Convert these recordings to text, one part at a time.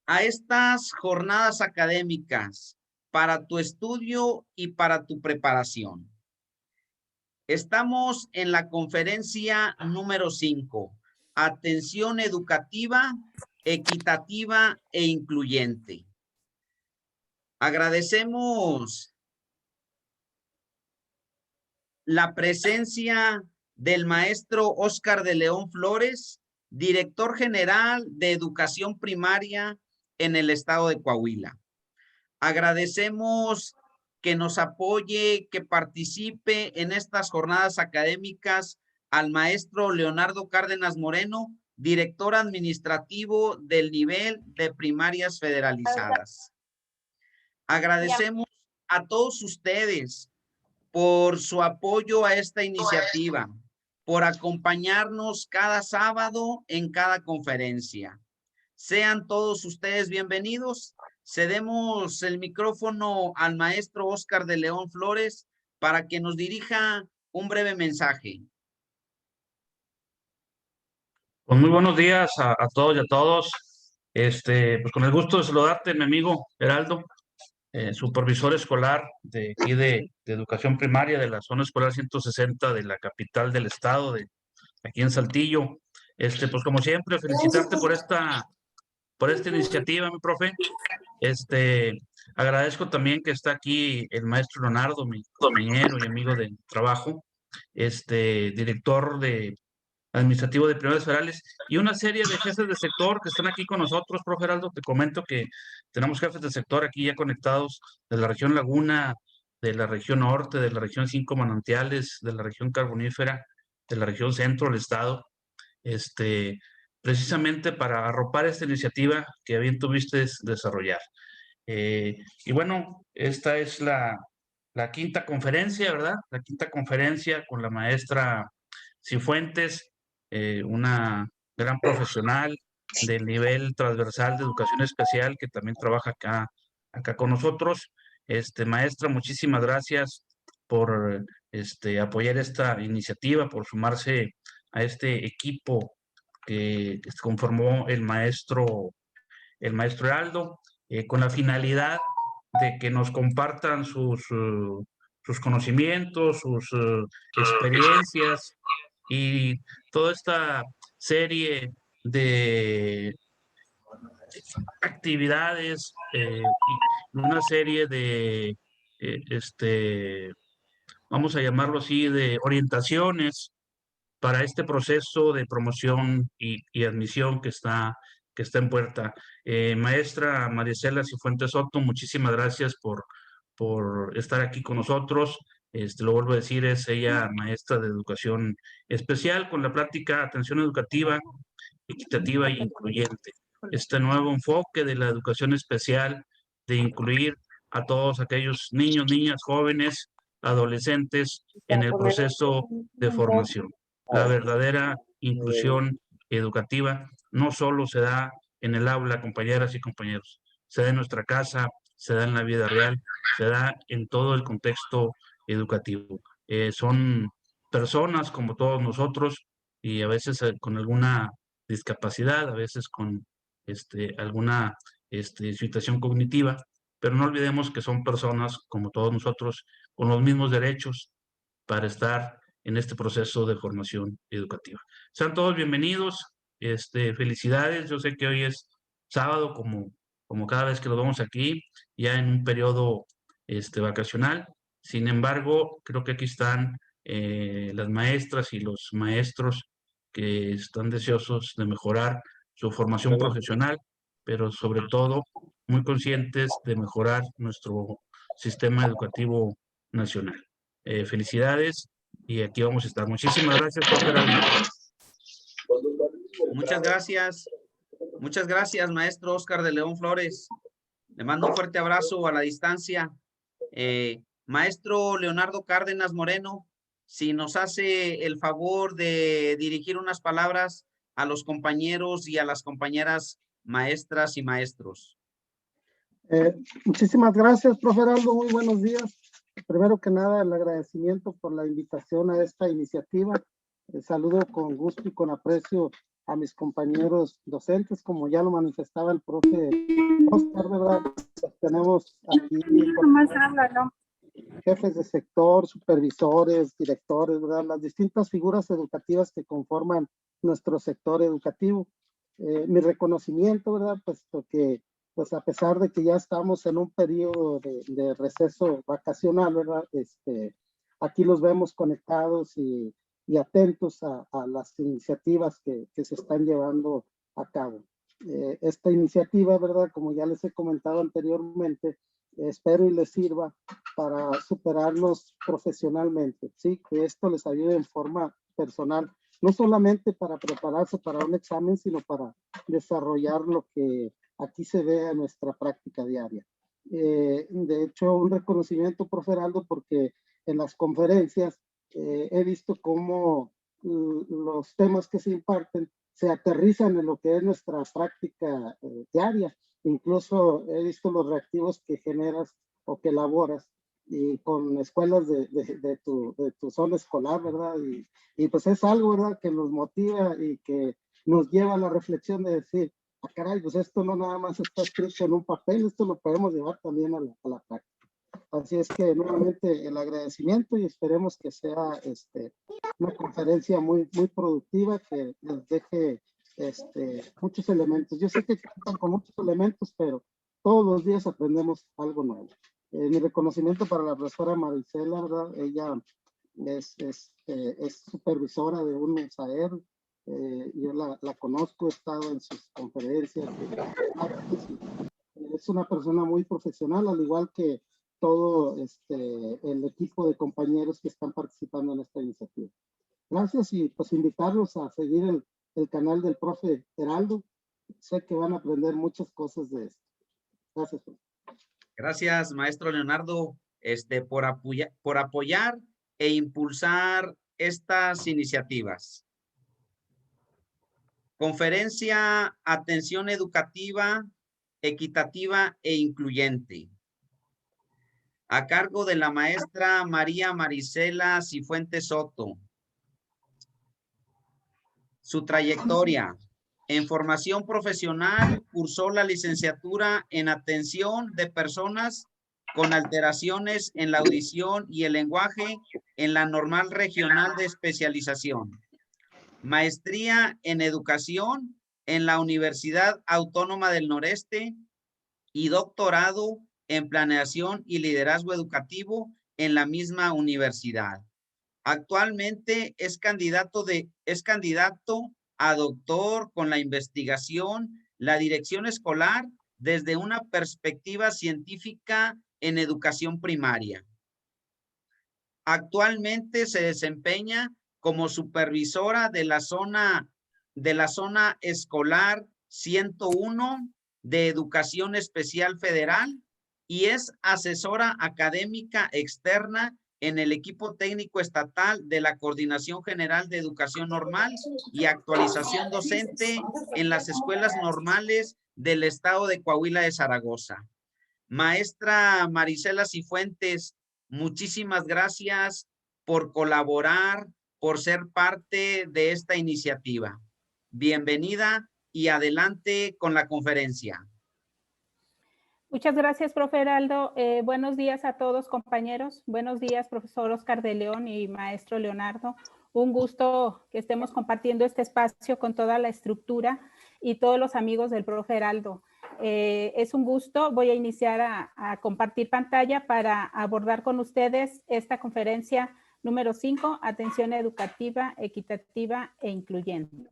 a estas jornadas académicas para tu estudio y para tu preparación. Estamos en la conferencia número 5, Atención Educativa, Equitativa e Incluyente. Agradecemos la presencia del maestro Óscar de León Flores, director general de Educación Primaria en el estado de Coahuila. Agradecemos que nos apoye, que participe en estas jornadas académicas al maestro Leonardo Cárdenas Moreno, director administrativo del nivel de primarias federalizadas. Agradecemos a todos ustedes por su apoyo a esta iniciativa, por acompañarnos cada sábado en cada conferencia. Sean todos ustedes bienvenidos. Cedemos el micrófono al maestro Óscar de León Flores para que nos dirija un breve mensaje. Pues muy buenos días a todos y a todos. Pues con el gusto de saludarte, mi amigo Heraldo, supervisor escolar de aquí de educación primaria de la zona escolar 160 de la capital del estado, de aquí en Saltillo. Pues como siempre, felicitarte por esta iniciativa, mi profe. Agradezco también que está aquí el maestro Leonardo, mi compañero y amigo de trabajo, director administrativo de primarias federales, y una serie de jefes de sector que están aquí con nosotros, profe Heraldo. Te comento que tenemos jefes de sector aquí ya conectados de la región Laguna, de la región norte, de la región Cinco Manantiales, de la región Carbonífera, de la región centro del estado, precisamente para arropar esta iniciativa que bien tuviste desarrollar. Y bueno, esta es la quinta conferencia, ¿verdad? La quinta conferencia con la maestra Cifuentes, una gran profesional del nivel transversal de educación especial que también trabaja acá con nosotros. Maestra, muchísimas gracias por apoyar esta iniciativa, por sumarse a este equipo que conformó el maestro Heraldo, con la finalidad de que nos compartan sus conocimientos, sus experiencias y toda esta serie de actividades y una serie de, vamos a llamarlo así, de orientaciones para este proceso de promoción y admisión que está en puerta. Maestra Maricela Cifuentes Soto, muchísimas gracias por estar aquí con nosotros. Lo vuelvo a decir, es ella maestra de educación especial con la plática Atención Educativa, Equitativa e Incluyente. Este nuevo enfoque de la educación especial, de incluir a todos aquellos niños, niñas, jóvenes, adolescentes en el proceso de formación. La verdadera inclusión educativa no solo se da en el aula, compañeras y compañeros, se da en nuestra casa, se da en la vida real, se da en todo el contexto educativo. Son personas como todos nosotros y a veces con alguna discapacidad, a veces con alguna situación cognitiva, pero no olvidemos que son personas como todos nosotros con los mismos derechos para estar en este proceso de formación educativa. Sean todos bienvenidos, felicidades. Yo sé que hoy es sábado, como cada vez que lo vemos aquí, ya en un periodo vacacional. Sin embargo, creo que aquí están las maestras y los maestros que están deseosos de mejorar su formación profesional, pero sobre todo muy conscientes de mejorar nuestro sistema educativo nacional. Felicidades y aquí vamos a estar. Muchísimas gracias, profe Heraldo. Muchas gracias, maestro Óscar de León Flores. Le mando un fuerte abrazo a la distancia. Maestro Leonardo Cárdenas Moreno, si nos hace el favor de dirigir unas palabras a los compañeros y a las compañeras maestras y maestros. Muchísimas gracias, profe Heraldo. Muy buenos días. Primero que nada, el agradecimiento por la invitación a esta iniciativa. Saludo con gusto y con aprecio a mis compañeros docentes, como ya lo manifestaba el profe Oscar, ¿verdad? Pues tenemos aquí jefes de sector, supervisores, directores, ¿verdad? Las distintas figuras educativas que conforman nuestro sector educativo. Mi reconocimiento, ¿verdad? Puesto que, pues a pesar de que ya estamos en un periodo de receso vacacional, ¿verdad? Aquí los vemos conectados y atentos a las iniciativas que se están llevando a cabo. Esta iniciativa, ¿verdad? Como ya les he comentado anteriormente, espero y les sirva para superarlos profesionalmente, ¿sí? Que esto les ayude en forma personal, no solamente para prepararse para un examen, sino para desarrollar lo que aquí se ve en nuestra práctica diaria. De hecho, un reconocimiento, profe Heraldo, porque en las conferencias he visto cómo los temas que se imparten se aterrizan en lo que es nuestra práctica diaria. Incluso he visto los reactivos que generas o que elaboras y con escuelas de tu zona escolar, ¿verdad? Y pues es algo, ¿verdad? Que nos motiva y que nos lleva a la reflexión de decir, ah, caray, pues esto no nada más está escrito en un papel, esto lo podemos llevar también a la práctica. Así es que nuevamente el agradecimiento y esperemos que sea una conferencia muy productiva que nos deje muchos elementos. Yo sé que cuentan con muchos elementos, pero todos los días aprendemos algo nuevo. Mi reconocimiento para la profesora Marisela, ¿verdad? Ella es supervisora de un SAER. Yo la conozco, he estado en sus conferencias. Es una persona muy profesional, al igual que todo el equipo de compañeros que están participando en esta iniciativa. Gracias y pues invitarlos a seguir el canal del profe Heraldo. Sé que van a aprender muchas cosas de esto. Gracias. Gracias, maestro Leonardo, por apoyar e impulsar estas iniciativas. Conferencia Atención Educativa, Equitativa e Incluyente. A cargo de la maestra María Marisela Cifuentes Soto. Su trayectoria. En formación profesional, cursó la licenciatura en atención de personas con alteraciones en la audición y el lenguaje en la Normal Regional de Especialización. Maestría en educación en la Universidad Autónoma del Noreste y doctorado en planeación y liderazgo educativo en la misma universidad. Actualmente es candidato a doctor con la investigación, la dirección escolar desde una perspectiva científica en educación primaria. Actualmente se desempeña como supervisora de la zona escolar 101 de Educación Especial Federal y es asesora académica externa en el equipo técnico estatal de la Coordinación General de Educación Normal y actualización docente en las escuelas normales del estado de Coahuila de Zaragoza. Maestra Marisela Cifuentes, muchísimas gracias por colaborar, por ser parte de esta iniciativa. Bienvenida y adelante con la conferencia. Muchas gracias, profe Heraldo. Buenos días a todos, compañeros. Buenos días, profesor Oscar de León y maestro Leonardo. Un gusto que estemos compartiendo este espacio con toda la estructura y todos los amigos del profe Heraldo. Es un gusto. Voy a iniciar a compartir pantalla para abordar con ustedes esta conferencia número 5, Atención Educativa, Equitativa e Incluyente.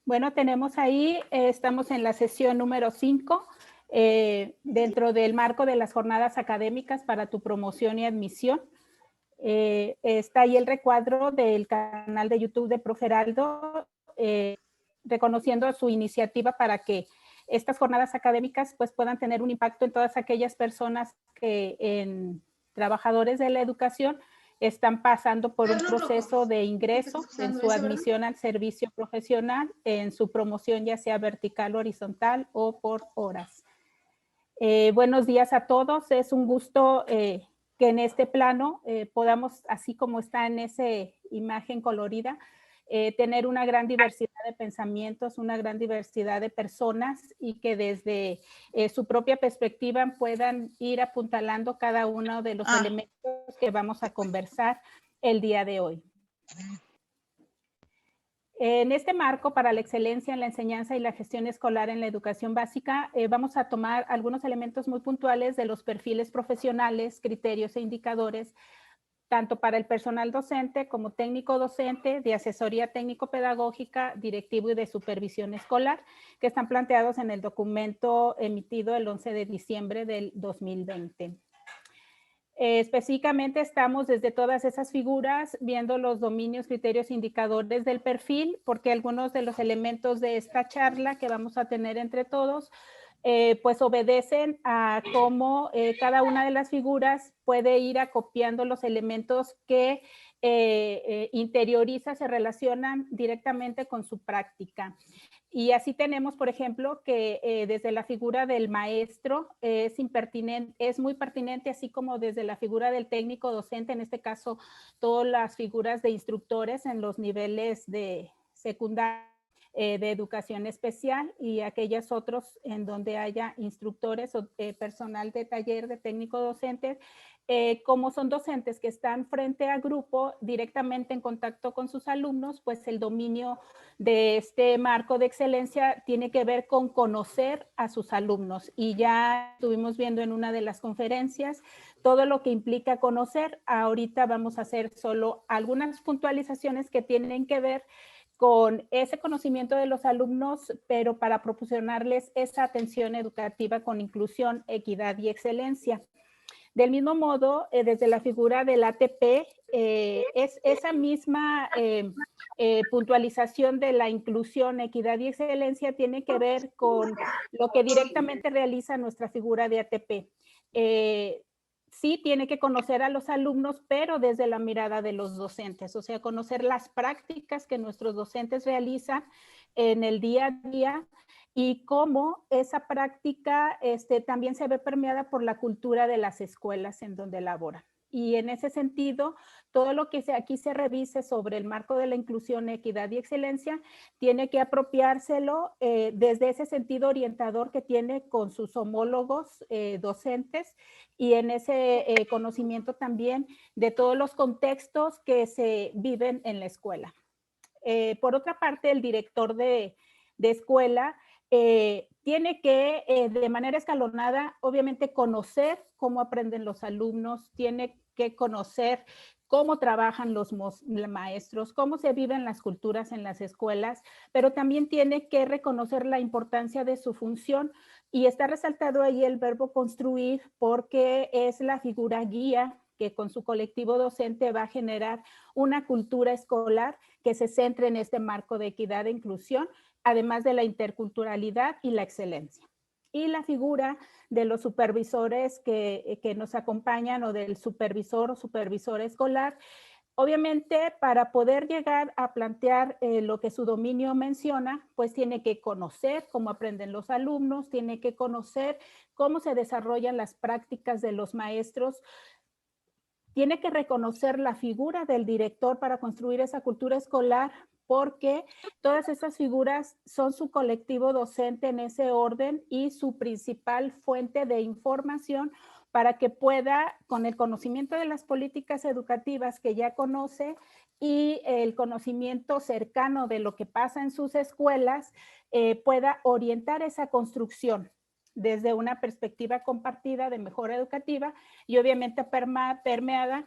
Bueno, tenemos ahí, estamos en la sesión número 5, dentro del marco de las jornadas académicas para tu promoción y admisión. Está ahí el recuadro del canal de YouTube de profe Heraldo, reconociendo su iniciativa para que estas jornadas académicas pues, puedan tener un impacto en todas aquellas personas trabajadores de la educación están pasando por un proceso de ingreso en su admisión al servicio profesional, en su promoción ya sea vertical, horizontal o por horas. Buenos días a todos, es un gusto que en este plano podamos, así como está en esa imagen colorida, tener una gran diversidad de pensamientos, una gran diversidad de personas y que desde su propia perspectiva puedan ir apuntalando cada uno de los elementos que vamos a conversar el día de hoy. En este marco para la excelencia en la enseñanza y la gestión escolar en la educación básica, vamos a tomar algunos elementos muy puntuales de los perfiles profesionales, criterios e indicadores, tanto para el personal docente como técnico docente, de asesoría técnico-pedagógica, directivo y de supervisión escolar, que están planteados en el documento emitido el 11 de diciembre del 2020. Específicamente estamos desde todas esas figuras viendo los dominios, criterios, indicadores del perfil, porque algunos de los elementos de esta charla que vamos a tener entre todos, pues obedecen a cómo cada una de las figuras puede ir acopiando los elementos que interioriza, se relacionan directamente con su práctica. Y así tenemos, por ejemplo, que desde la figura del maestro es muy pertinente, así como desde la figura del técnico docente, en este caso, todas las figuras de instructores en los niveles de secundaria, de educación especial y aquellos otros en donde haya instructores o personal de taller de técnico docente, como son docentes que están frente a grupo directamente en contacto con sus alumnos, pues el dominio de este marco de excelencia tiene que ver con conocer a sus alumnos y ya estuvimos viendo en una de las conferencias todo lo que implica conocer. Ahorita vamos a hacer solo algunas puntualizaciones que tienen que ver con ese conocimiento de los alumnos, pero para proporcionarles esa atención educativa con inclusión, equidad y excelencia. Del mismo modo, desde la figura del ATP, es esa misma puntualización de la inclusión, equidad y excelencia tiene que ver con lo que directamente realiza nuestra figura de ATP. Sí tiene que conocer a los alumnos, pero desde la mirada de los docentes, o sea, conocer las prácticas que nuestros docentes realizan en el día a día y cómo esa práctica también se ve permeada por la cultura de las escuelas en donde laboran. Y en ese sentido, todo lo que aquí se revise sobre el marco de la inclusión, equidad y excelencia, tiene que apropiárselo desde ese sentido orientador que tiene con sus homólogos docentes y en ese conocimiento también de todos los contextos que se viven en la escuela. Por otra parte, el director de escuela tiene que, de manera escalonada, obviamente conocer cómo aprenden los alumnos, tiene que conocer cómo trabajan los maestros, cómo se viven las culturas en las escuelas, pero también tiene que reconocer la importancia de su función y está resaltado ahí el verbo construir porque es la figura guía que con su colectivo docente va a generar una cultura escolar que se centre en este marco de equidad e inclusión, además de la interculturalidad y la excelencia. Y la figura de los supervisores que nos acompañan o del supervisor o supervisora escolar, obviamente para poder llegar a plantear lo que su dominio menciona, pues tiene que conocer cómo aprenden los alumnos, tiene que conocer cómo se desarrollan las prácticas de los maestros, tiene que reconocer la figura del director para construir esa cultura escolar, porque todas esas figuras son su colectivo docente en ese orden y su principal fuente de información para que pueda, con el conocimiento de las políticas educativas que ya conoce y el conocimiento cercano de lo que pasa en sus escuelas, pueda orientar esa construcción desde una perspectiva compartida de mejora educativa y obviamente permeada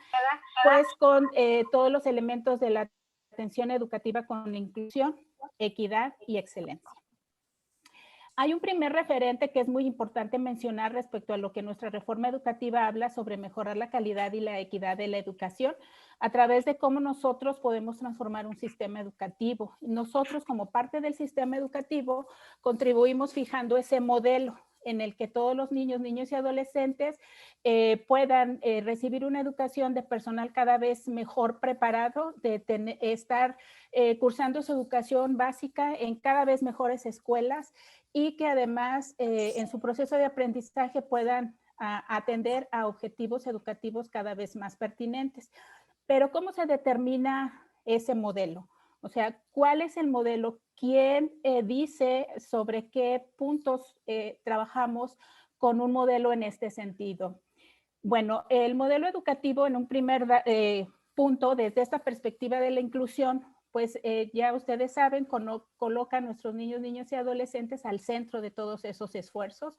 pues con todos los elementos de la atención educativa con inclusión, equidad y excelencia. Hay un primer referente que es muy importante mencionar respecto a lo que nuestra reforma educativa habla sobre mejorar la calidad y la equidad de la educación a través de cómo nosotros podemos transformar un sistema educativo. Nosotros como parte del sistema educativo contribuimos fijando ese modelo en el que todos los niños y adolescentes puedan recibir una educación de personal cada vez mejor preparado, de estar cursando su educación básica en cada vez mejores escuelas y que además en su proceso de aprendizaje puedan atender a objetivos educativos cada vez más pertinentes. Pero ¿cómo se determina ese modelo? O sea, ¿cuál es el modelo? ¿Quién dice sobre qué puntos trabajamos con un modelo en este sentido? Bueno, el modelo educativo en un primer punto, desde esta perspectiva de la inclusión, pues ya ustedes saben, coloca a nuestros niños y adolescentes al centro de todos esos esfuerzos.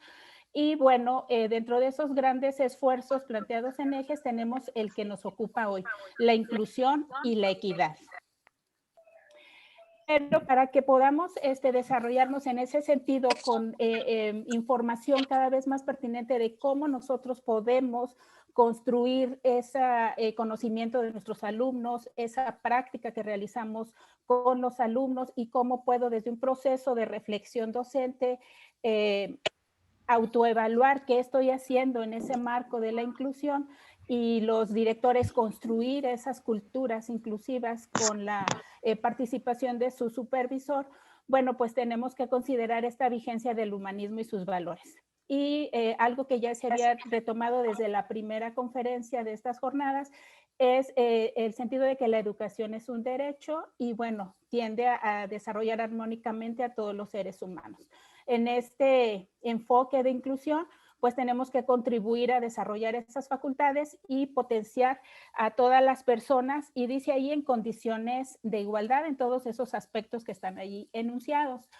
Y bueno, dentro de esos grandes esfuerzos planteados en ejes tenemos el que nos ocupa hoy, la inclusión y la equidad. Pero para que podamos desarrollarnos en ese sentido con información cada vez más pertinente de cómo nosotros podemos construir ese conocimiento de nuestros alumnos, esa práctica que realizamos con los alumnos y cómo puedo desde un proceso de reflexión docente autoevaluar qué estoy haciendo en ese marco de la inclusión y los directores construir esas culturas inclusivas con la participación de su supervisor, bueno, pues tenemos que considerar esta vigencia del humanismo y sus valores. Y algo que ya se había retomado desde la primera conferencia de estas jornadas es el sentido de que la educación es un derecho y, bueno, tiende a desarrollar armónicamente a todos los seres humanos. En este enfoque de inclusión, pues tenemos que contribuir a desarrollar esas facultades y potenciar a todas las personas, y dice ahí en condiciones de igualdad en todos esos aspectos que están ahí enunciados.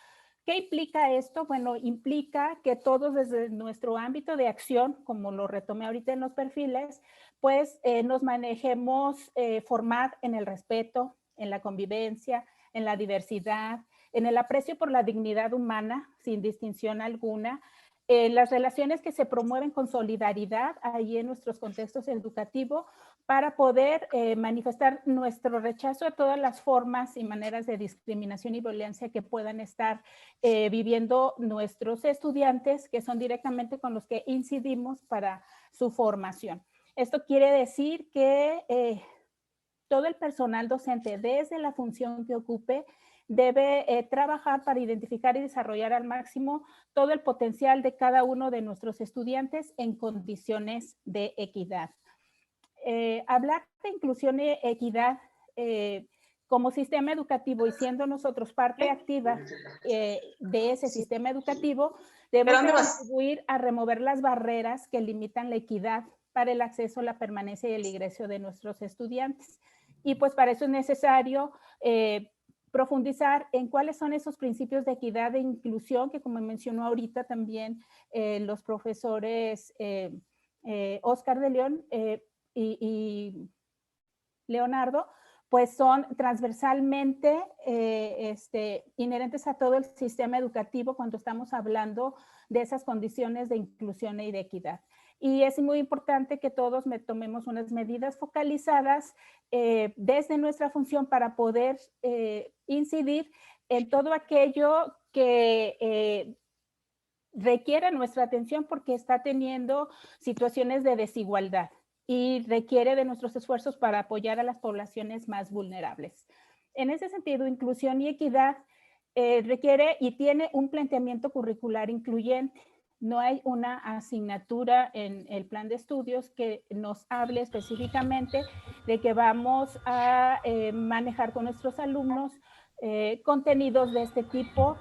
¿Qué implica esto? Bueno, implica que todos desde nuestro ámbito de acción, como lo retomé ahorita en los perfiles, pues nos manejemos formar en el respeto, en la convivencia, en la diversidad, en el aprecio por la dignidad humana, sin distinción alguna, en las relaciones que se promueven con solidaridad ahí en nuestros contextos educativos para poder manifestar nuestro rechazo a todas las formas y maneras de discriminación y violencia que puedan estar viviendo nuestros estudiantes, que son directamente con los que incidimos para su formación. Esto quiere decir que todo el personal docente, desde la función que ocupe, debe trabajar para identificar y desarrollar al máximo todo el potencial de cada uno de nuestros estudiantes en condiciones de equidad. Hablar de inclusión y equidad como sistema educativo y siendo nosotros parte activa de ese sistema educativo, debemos contribuir a remover las barreras que limitan la equidad para el acceso, la permanencia y el ingreso de nuestros estudiantes. Y pues para eso es necesario profundizar en cuáles son esos principios de equidad e inclusión que, como mencionó ahorita también los profesores Oscar de León y Leonardo, pues son transversalmente inherentes a todo el sistema educativo cuando estamos hablando de esas condiciones de inclusión y de equidad. Y es muy importante que todos tomemos unas medidas focalizadas desde nuestra función para poder incidir en todo aquello que requiere nuestra atención porque está teniendo situaciones de desigualdad y requiere de nuestros esfuerzos para apoyar a las poblaciones más vulnerables. En ese sentido, inclusión y equidad requiere y tiene un planteamiento curricular incluyente. No hay una asignatura en el plan de estudios que nos hable específicamente de que vamos a manejar con nuestros alumnos contenidos de este tipo,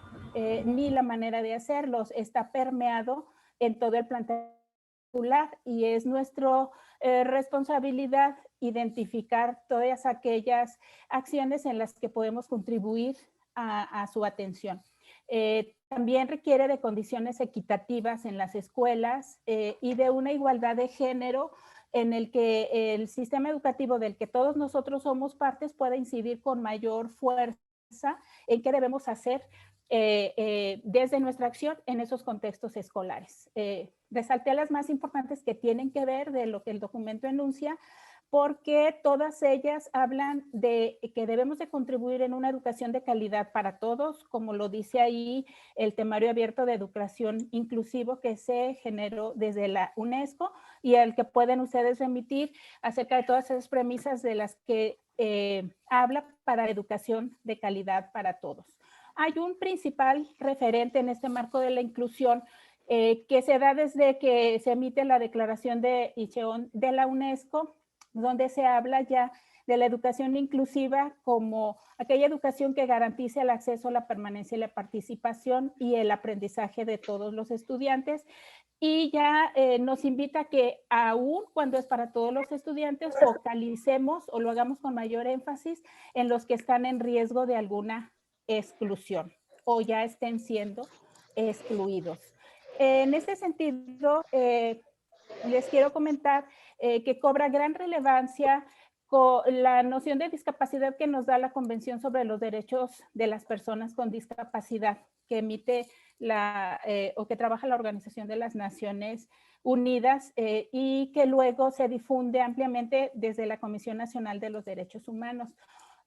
ni la manera de hacerlos. Está permeado en todo el planteamiento curricular y es nuestra responsabilidad identificar todas aquellas acciones en las que podemos contribuir a su atención. También requiere de condiciones equitativas en las escuelas y de una igualdad de género en el que el sistema educativo del que todos nosotros somos partes pueda incidir con mayor fuerza en qué debemos hacer desde nuestra acción en esos contextos escolares. Resalté las más importantes que tienen que ver de lo que el documento enuncia porque todas ellas hablan de que debemos de contribuir en una educación de calidad para todos, como lo dice ahí el temario abierto de educación inclusivo que se generó desde la UNESCO y al que pueden ustedes remitir acerca de todas esas premisas de las que habla para educación de calidad para todos. Hay un principal referente en este marco de la inclusión que se da desde que se emite la declaración de Incheon de la UNESCO, donde se habla ya de la educación inclusiva como aquella educación que garantice el acceso, la permanencia y la participación y el aprendizaje de todos los estudiantes. Y ya nos invita a que aún cuando es para todos los estudiantes, focalicemos o lo hagamos con mayor énfasis en los que están en riesgo de alguna exclusión o ya estén siendo excluidos. En este sentido, les quiero comentar que cobra gran relevancia con la noción de discapacidad que nos da la Convención sobre los Derechos de las Personas con Discapacidad, que emite o que trabaja la Organización de las Naciones Unidas y que luego se difunde ampliamente desde la Comisión Nacional de los Derechos Humanos.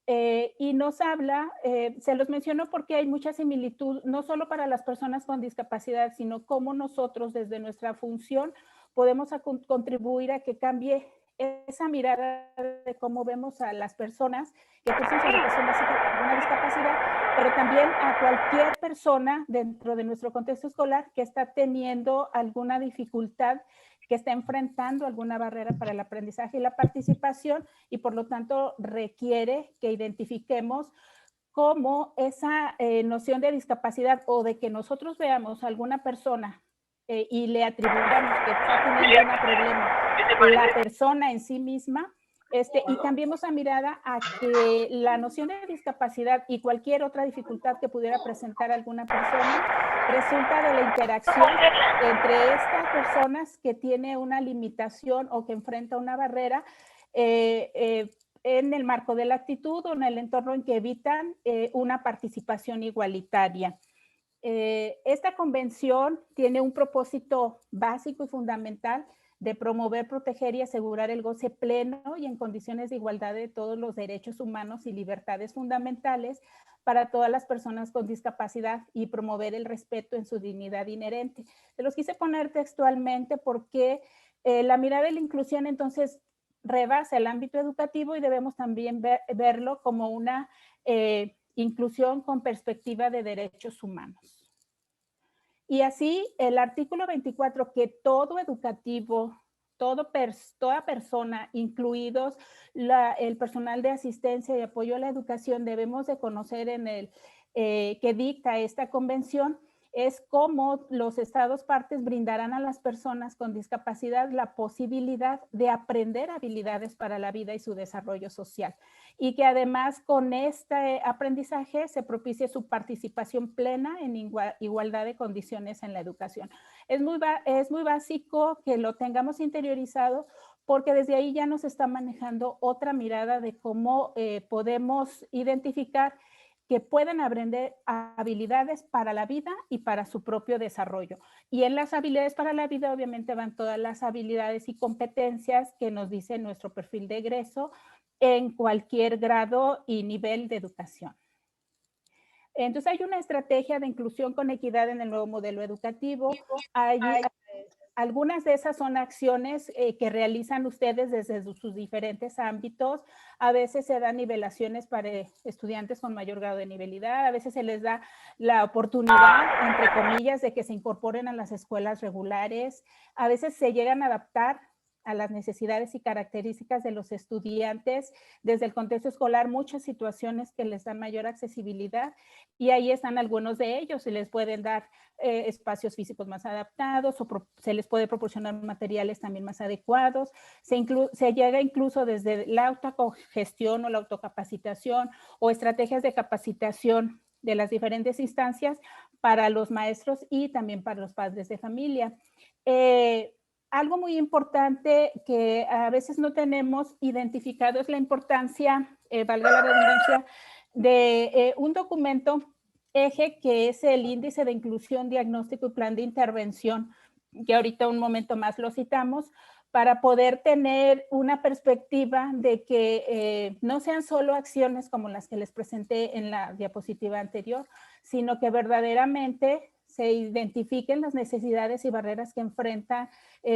Y nos habla, se los menciono porque hay mucha similitud, no solo para las personas con discapacidad, sino cómo nosotros desde nuestra función podemos contribuir a que cambie esa mirada de cómo vemos a las personas que cursan su educación básica con una discapacidad, pero también a cualquier persona dentro de nuestro contexto escolar que está teniendo alguna dificultad, que está enfrentando alguna barrera para el aprendizaje y la participación y por lo tanto requiere que identifiquemos cómo esa noción de discapacidad o de que nosotros veamos a alguna persona y le atribuyamos que está teniendo un problema la persona en sí misma, y cambiemos la mirada a que la noción de discapacidad y cualquier otra dificultad que pudiera presentar alguna persona resulta de la interacción entre estas personas que tiene una limitación o que enfrenta una barrera en el marco de la actitud o en el entorno en que evitan una participación igualitaria. Esta convención tiene un propósito básico y fundamental de promover, proteger y asegurar el goce pleno y en condiciones de igualdad de todos los derechos humanos y libertades fundamentales para todas las personas con discapacidad y promover el respeto en su dignidad inherente. Se los quise poner textualmente porque la mirada de la inclusión entonces rebasa el ámbito educativo y debemos también verlo como una inclusión con perspectiva de derechos humanos. Y así el artículo 24, que todo educativo, toda persona, incluidos el personal de asistencia y apoyo a la educación, debemos de conocer en el que dicta esta convención, es cómo los estados partes brindarán a las personas con discapacidad la posibilidad de aprender habilidades para la vida y su desarrollo social. Y que además con este aprendizaje se propicie su participación plena en igualdad de condiciones en la educación. Es muy básico que lo tengamos interiorizado porque desde ahí ya nos está manejando otra mirada de cómo podemos identificar que pueden aprender habilidades para la vida y para su propio desarrollo. Y en las habilidades para la vida obviamente van todas las habilidades y competencias que nos dice nuestro perfil de egreso en cualquier grado y nivel de educación. Entonces hay una estrategia de inclusión con equidad en el nuevo modelo educativo. Algunas de esas son acciones que realizan ustedes desde sus diferentes ámbitos. A veces se dan nivelaciones para estudiantes con mayor grado de nivelidad, a veces se les da la oportunidad, entre comillas, de que se incorporen a las escuelas regulares, a veces se llegan a adaptar a las necesidades y características de los estudiantes desde el contexto escolar, muchas situaciones que les dan mayor accesibilidad y ahí están algunos de ellos, se les pueden dar espacios físicos más adaptados o se les puede proporcionar materiales también más adecuados, se llega incluso desde la autogestión o la autocapacitación o estrategias de capacitación de las diferentes instancias para los maestros y también para los padres de familia. Algo muy importante que a veces no tenemos identificado es la importancia, valga la redundancia, de un documento eje que es el Índice de Inclusión, Diagnóstico y Plan de Intervención, que ahorita un momento más lo citamos, para poder tener una perspectiva de que no sean solo acciones como las que les presenté en la diapositiva anterior, sino que verdaderamente se identifiquen las necesidades y barreras que enfrentan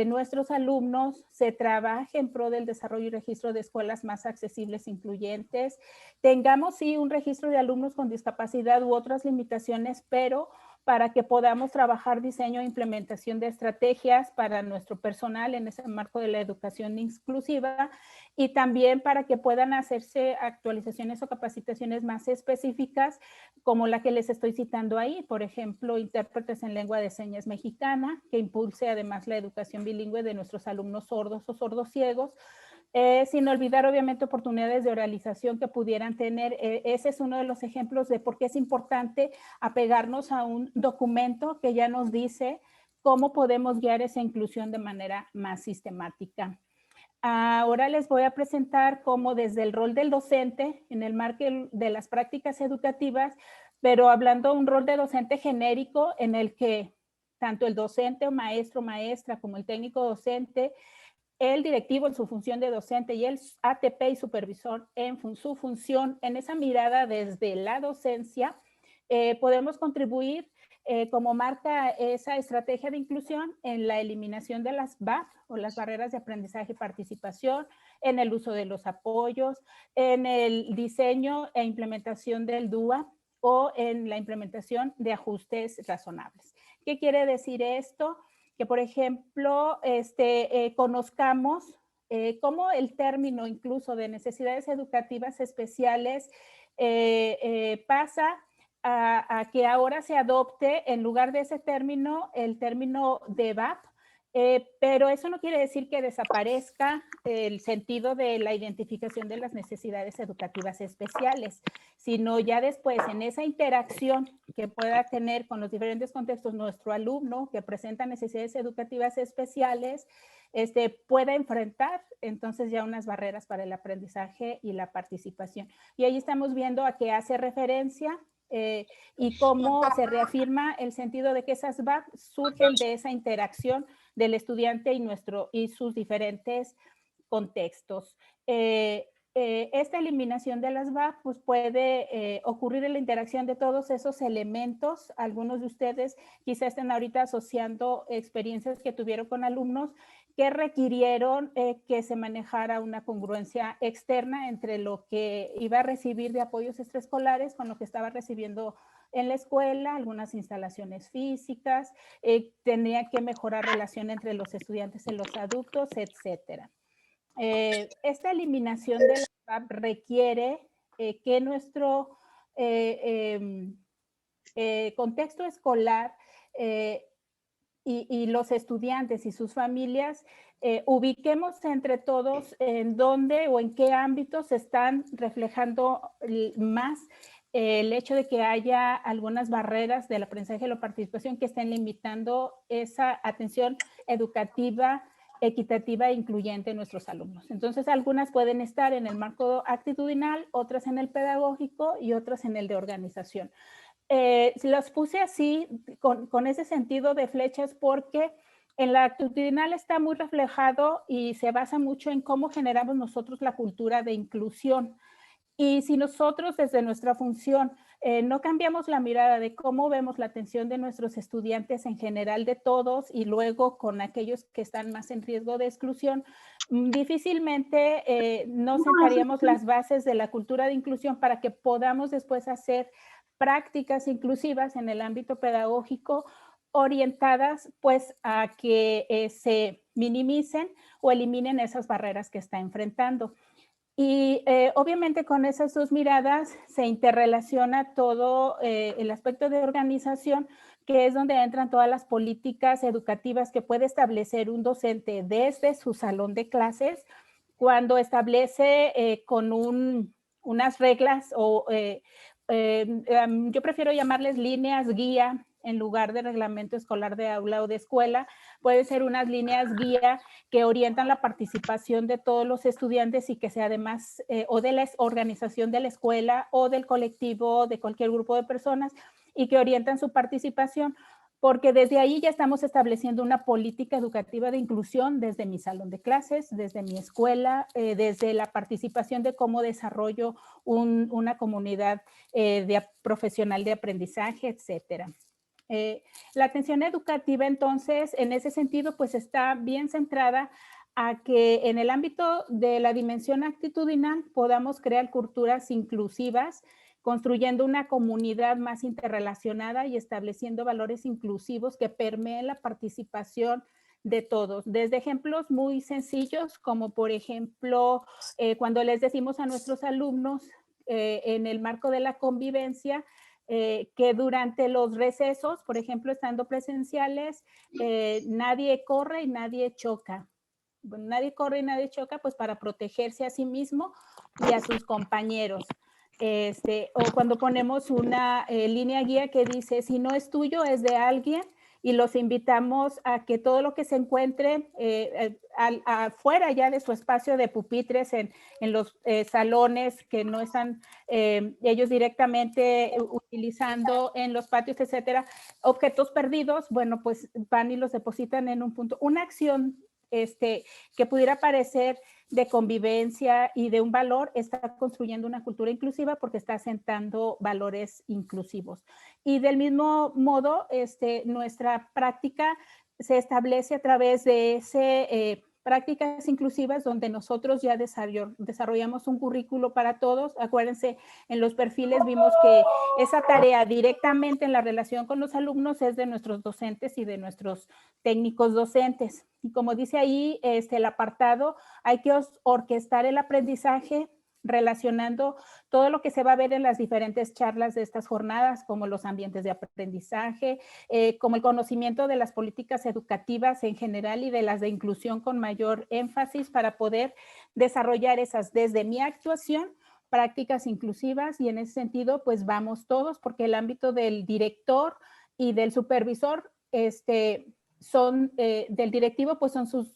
nuestros alumnos, se trabaje en pro del desarrollo y registro de escuelas más accesibles e incluyentes, tengamos sí un registro de alumnos con discapacidad u otras limitaciones, pero para que podamos trabajar diseño e implementación de estrategias para nuestro personal en ese marco de la educación inclusiva y también para que puedan hacerse actualizaciones o capacitaciones más específicas como la que les estoy citando ahí, por ejemplo, intérpretes en lengua de señas mexicana, que impulse además la educación bilingüe de nuestros alumnos sordos o sordociegos, sin olvidar obviamente oportunidades de oralización que pudieran tener. Ese es uno de los ejemplos de por qué es importante apegarnos a un documento que ya nos dice cómo podemos guiar esa inclusión de manera más sistemática. Ahora les voy a presentar cómo desde el rol del docente, en el marco de las prácticas educativas, pero hablando de un rol de docente genérico en el que tanto el docente o maestro, maestra, como el técnico docente, el directivo en su función de docente y el ATP y supervisor en su función, en esa mirada desde la docencia, podemos contribuir como marca esa estrategia de inclusión en la eliminación de las BAP o las barreras de aprendizaje y participación, en el uso de los apoyos, en el diseño e implementación del DUA o en la implementación de ajustes razonables. ¿Qué quiere decir esto? Que, por ejemplo, conozcamos cómo el término incluso de necesidades educativas especiales pasa a que ahora se adopte en lugar de ese término el término de BAP, pero eso no quiere decir que desaparezca el sentido de la identificación de las necesidades educativas especiales, sino ya después en esa interacción que pueda tener con los diferentes contextos nuestro alumno que presenta necesidades educativas especiales, pueda enfrentar entonces ya unas barreras para el aprendizaje y la participación. Y ahí estamos viendo a qué hace referencia y cómo se reafirma el sentido de que esas BAP surgen de esa interacción del estudiante y sus diferentes contextos. Esta eliminación de las BAP pues puede ocurrir en la interacción de todos esos elementos. Algunos de ustedes quizás estén ahorita asociando experiencias que tuvieron con alumnos que requirieron que se manejara una congruencia externa entre lo que iba a recibir de apoyos extraescolares con lo que estaba recibiendo en la escuela, algunas instalaciones físicas, tenía que mejorar relación entre los estudiantes y los adultos, etcétera. Esta eliminación de la BAP requiere que nuestro contexto escolar y los estudiantes y sus familias ubiquemos entre todos en dónde o en qué ámbitos se están reflejando más el hecho de que haya algunas barreras del aprendizaje y la participación que estén limitando esa atención educativa, equitativa e incluyente en nuestros alumnos. Entonces, algunas pueden estar en el marco actitudinal, otras en el pedagógico y otras en el de organización. Los puse así, con ese sentido de flechas, porque en la actitudinal está muy reflejado y se basa mucho en cómo generamos nosotros la cultura de inclusión. Y si nosotros desde nuestra función no cambiamos la mirada de cómo vemos la atención de nuestros estudiantes en general de todos y luego con aquellos que están más en riesgo de exclusión, difícilmente no sentaríamos las bases de la cultura de inclusión para que podamos después hacer prácticas inclusivas en el ámbito pedagógico orientadas pues a que se minimicen o eliminen esas barreras que está enfrentando. Y obviamente con esas dos miradas se interrelaciona todo el aspecto de organización, que es donde entran todas las políticas educativas que puede establecer un docente desde su salón de clases, cuando establece con unas reglas o yo prefiero llamarles líneas guía en lugar de reglamento escolar de aula o de escuela. Puede ser unas líneas guía que orientan la participación de todos los estudiantes y que sea además o de la organización de la escuela o del colectivo, de cualquier grupo de personas y que orientan su participación. porque desde ahí ya estamos estableciendo una política educativa de inclusión desde mi salón de clases, desde mi escuela, desde la participación de cómo desarrollo una comunidad profesional de aprendizaje, etcétera. La atención educativa, entonces, en ese sentido, pues está bien centrada a que en el ámbito de la dimensión actitudinal podamos crear culturas inclusivas, construyendo una comunidad más interrelacionada y estableciendo valores inclusivos que permeen la participación de todos, desde ejemplos muy sencillos, como por ejemplo, cuando les decimos a nuestros alumnos en el marco de la convivencia, que durante los recesos, por ejemplo, estando presenciales, nadie corre y nadie choca. Bueno, nadie corre y nadie choca, pues para protegerse a sí mismo y a sus compañeros. O cuando ponemos una línea guía que dice, si no es tuyo, es de alguien, y los invitamos a que todo lo que se encuentre afuera ya de su espacio de pupitres, en los salones que no están ellos directamente utilizando en los patios, etcétera, objetos perdidos, bueno, pues van y los depositan en un punto. Una acción que pudiera parecer de convivencia y de un valor, está construyendo una cultura inclusiva porque está asentando valores inclusivos. Y del mismo modo, nuestra práctica se establece a través de prácticas inclusivas donde nosotros ya desarrollamos un currículo para todos. Acuérdense, en los perfiles vimos que esa tarea directamente en la relación con los alumnos es de nuestros docentes y de nuestros técnicos docentes. Y como dice ahí el apartado, hay que orquestar el aprendizaje relacionando todo lo que se va a ver en las diferentes charlas de estas jornadas, como los ambientes de aprendizaje, como el conocimiento de las políticas educativas en general y de las de inclusión con mayor énfasis para poder desarrollar esas desde mi actuación, prácticas inclusivas, y en ese sentido pues vamos todos, porque el ámbito del director y del supervisor son del directivo, pues son sus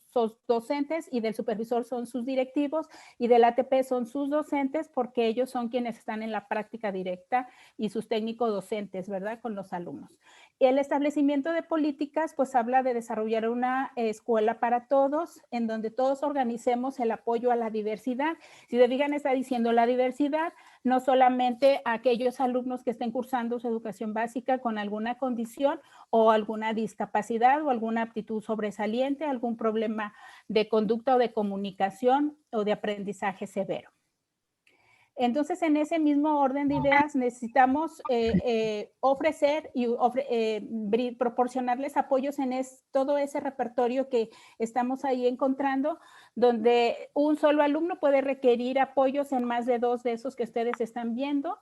docentes, y del supervisor son sus directivos, y del ATP son sus docentes, porque ellos son quienes están en la práctica directa, y sus técnicos docentes, ¿verdad?, con los alumnos. El establecimiento de políticas, pues habla de desarrollar una escuela para todos, en donde todos organicemos el apoyo a la diversidad. Si se fijan, está diciendo la diversidad, no solamente a aquellos alumnos que estén cursando su educación básica con alguna condición o alguna discapacidad o alguna aptitud sobresaliente, algún problema de conducta o de comunicación o de aprendizaje severo. Entonces, en ese mismo orden de ideas, necesitamos ofrecer y proporcionarles apoyos en todo ese repertorio que estamos ahí encontrando, donde un solo alumno puede requerir apoyos en más de 2 de esos que ustedes están viendo,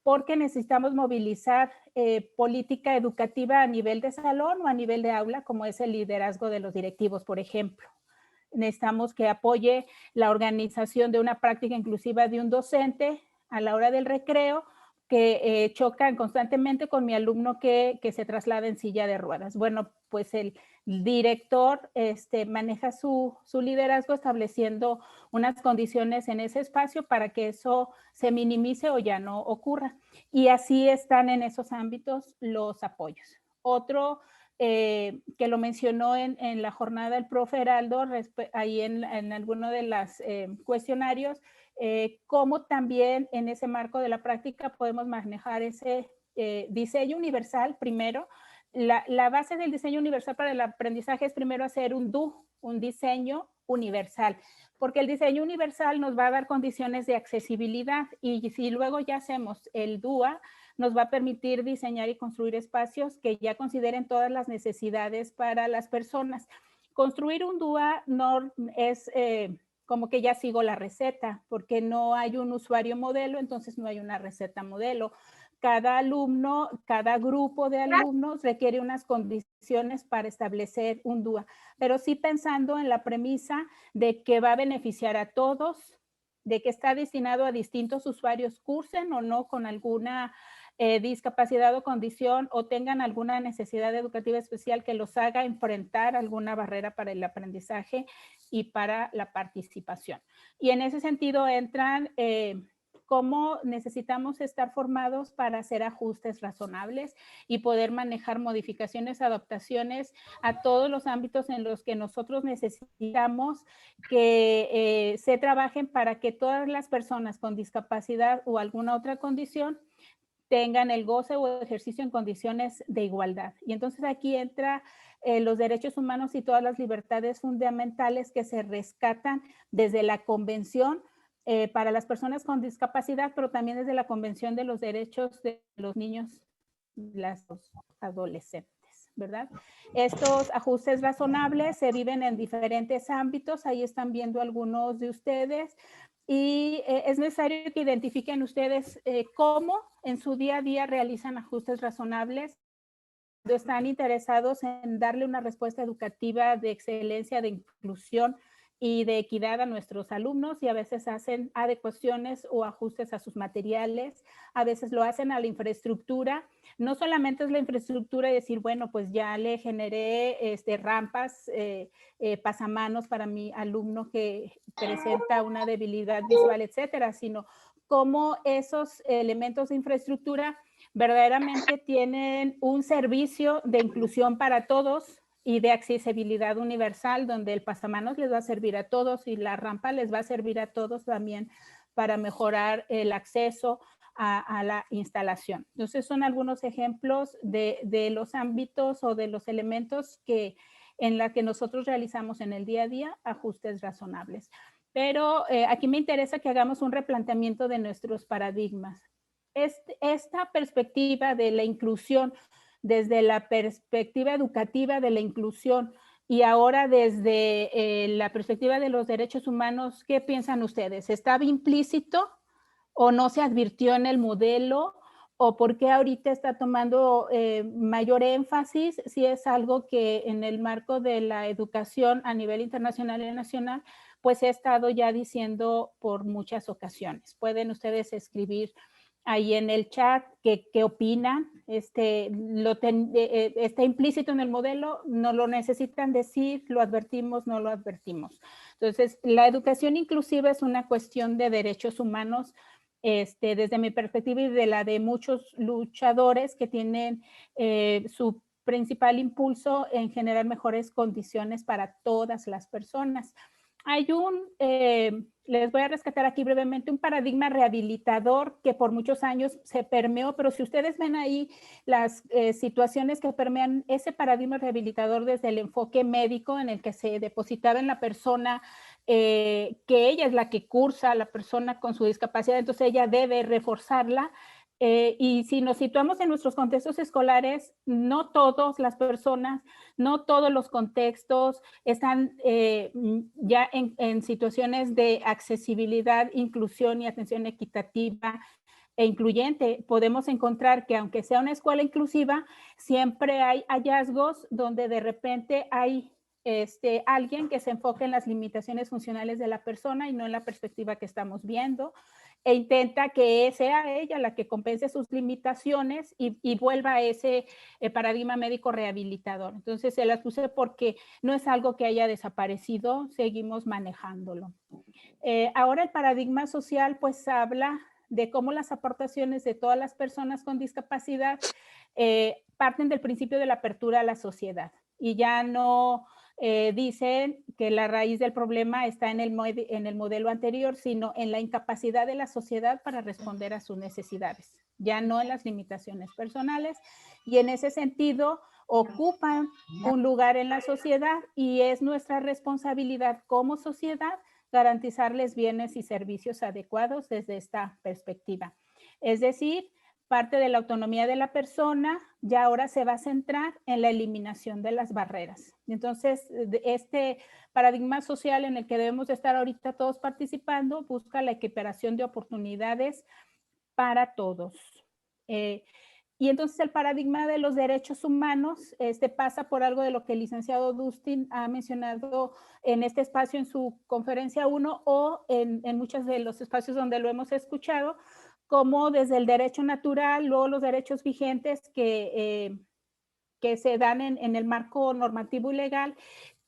porque necesitamos movilizar política educativa a nivel de salón o a nivel de aula, como es el liderazgo de los directivos, por ejemplo. Necesitamos que apoye la organización de una práctica inclusiva de un docente a la hora del recreo, que chocan constantemente con mi alumno que se traslada en silla de ruedas. Bueno, pues el director maneja su liderazgo estableciendo unas condiciones en ese espacio para que eso se minimice o ya no ocurra. Y así están en esos ámbitos los apoyos. Otro que lo mencionó en la jornada el profe Heraldo, ahí en alguno de los cuestionarios, cómo también en ese marco de la práctica podemos manejar ese diseño universal primero. La base del diseño universal para el aprendizaje es primero hacer un diseño universal, porque el diseño universal nos va a dar condiciones de accesibilidad, y si luego ya hacemos el DUA, nos va a permitir diseñar y construir espacios que ya consideren todas las necesidades para las personas. Construir un DUA no es como que ya sigo la receta, porque no hay un usuario modelo, entonces no hay una receta modelo. Cada alumno, cada grupo de alumnos requiere unas condiciones para establecer un DUA, pero sí pensando en la premisa de que va a beneficiar a todos, de que está destinado a distintos usuarios, cursen o no con alguna discapacidad o condición, o tengan alguna necesidad educativa especial que los haga enfrentar alguna barrera para el aprendizaje y para la participación. Y en ese sentido entran cómo necesitamos estar formados para hacer ajustes razonables y poder manejar modificaciones, adaptaciones a todos los ámbitos en los que nosotros necesitamos que se trabajen para que todas las personas con discapacidad o alguna otra condición tengan el goce o ejercicio en condiciones de igualdad. Y entonces aquí entra los derechos humanos y todas las libertades fundamentales que se rescatan desde la Convención para las personas con discapacidad, pero también desde la Convención de los Derechos de los Niños y los Adolescentes, ¿verdad? Estos ajustes razonables se viven en diferentes ámbitos, ahí están viendo algunos de ustedes, y es necesario que identifiquen ustedes cómo en su día a día realizan ajustes razonables, cuando están interesados en darle una respuesta educativa de excelencia, de inclusión y de equidad a nuestros alumnos, y a veces hacen adecuaciones o ajustes a sus materiales, a veces lo hacen a la infraestructura. No solamente es la infraestructura y decir, bueno, pues ya le generé rampas, pasamanos para mi alumno que presenta una debilidad visual, etcétera, sino cómo esos elementos de infraestructura verdaderamente tienen un servicio de inclusión para todos y de accesibilidad universal, donde el pasamanos les va a servir a todos y la rampa les va a servir a todos también para mejorar el acceso a la instalación. Entonces son algunos ejemplos de los ámbitos o de los elementos en la que nosotros realizamos en el día a día ajustes razonables. Pero aquí me interesa que hagamos un replanteamiento de nuestros paradigmas. Esta perspectiva de la inclusión, desde la perspectiva educativa de la inclusión y ahora desde la perspectiva de los derechos humanos, ¿qué piensan ustedes? ¿Estaba implícito o no se advirtió en el modelo? ¿O por qué ahorita está tomando mayor énfasis? Si es algo que en el marco de la educación a nivel internacional y nacional, pues he estado ya diciendo por muchas ocasiones. Pueden ustedes escribir ahí en el chat qué opinan, está implícito en el modelo, no lo necesitan decir, lo advertimos, no lo advertimos. Entonces, la educación inclusiva es una cuestión de derechos humanos, desde mi perspectiva y de la de muchos luchadores que tienen su principal impulso en generar mejores condiciones para todas las personas. Hay les voy a rescatar aquí brevemente, un paradigma rehabilitador que por muchos años se permeó, pero si ustedes ven ahí las situaciones que permean ese paradigma rehabilitador desde el enfoque médico en el que se depositaba en la persona, que ella es la que cursa a la persona con su discapacidad, entonces ella debe reforzarla. Y si nos situamos en nuestros contextos escolares, no todas las personas, no todos los contextos están ya en situaciones de accesibilidad, inclusión y atención equitativa e incluyente. Podemos encontrar que aunque sea una escuela inclusiva, siempre hay hallazgos donde de repente hay alguien que se enfoque en las limitaciones funcionales de la persona y no en la perspectiva que estamos viendo, e intenta que sea ella la que compense sus limitaciones y vuelva a ese paradigma médico rehabilitador. Entonces se las puse porque no es algo que haya desaparecido, seguimos manejándolo. Ahora el paradigma social pues habla de cómo las aportaciones de todas las personas con discapacidad parten del principio de la apertura a la sociedad y ya no dicen que la raíz del problema está en el modelo anterior, sino en la incapacidad de la sociedad para responder a sus necesidades, ya no en las limitaciones personales, y en ese sentido ocupan un lugar en la sociedad y es nuestra responsabilidad como sociedad garantizarles bienes y servicios adecuados desde esta perspectiva. Es decir, parte de la autonomía de la persona ya ahora se va a centrar en la eliminación de las barreras. Entonces, este paradigma social en el que debemos estar ahorita todos participando busca la equiparación de oportunidades para todos. Y entonces el paradigma de los derechos humanos pasa por algo de lo que el licenciado Dustin ha mencionado en este espacio en su conferencia 1 o en muchos de los espacios donde lo hemos escuchado, como desde el derecho natural, luego los derechos vigentes que se dan en el marco normativo y legal,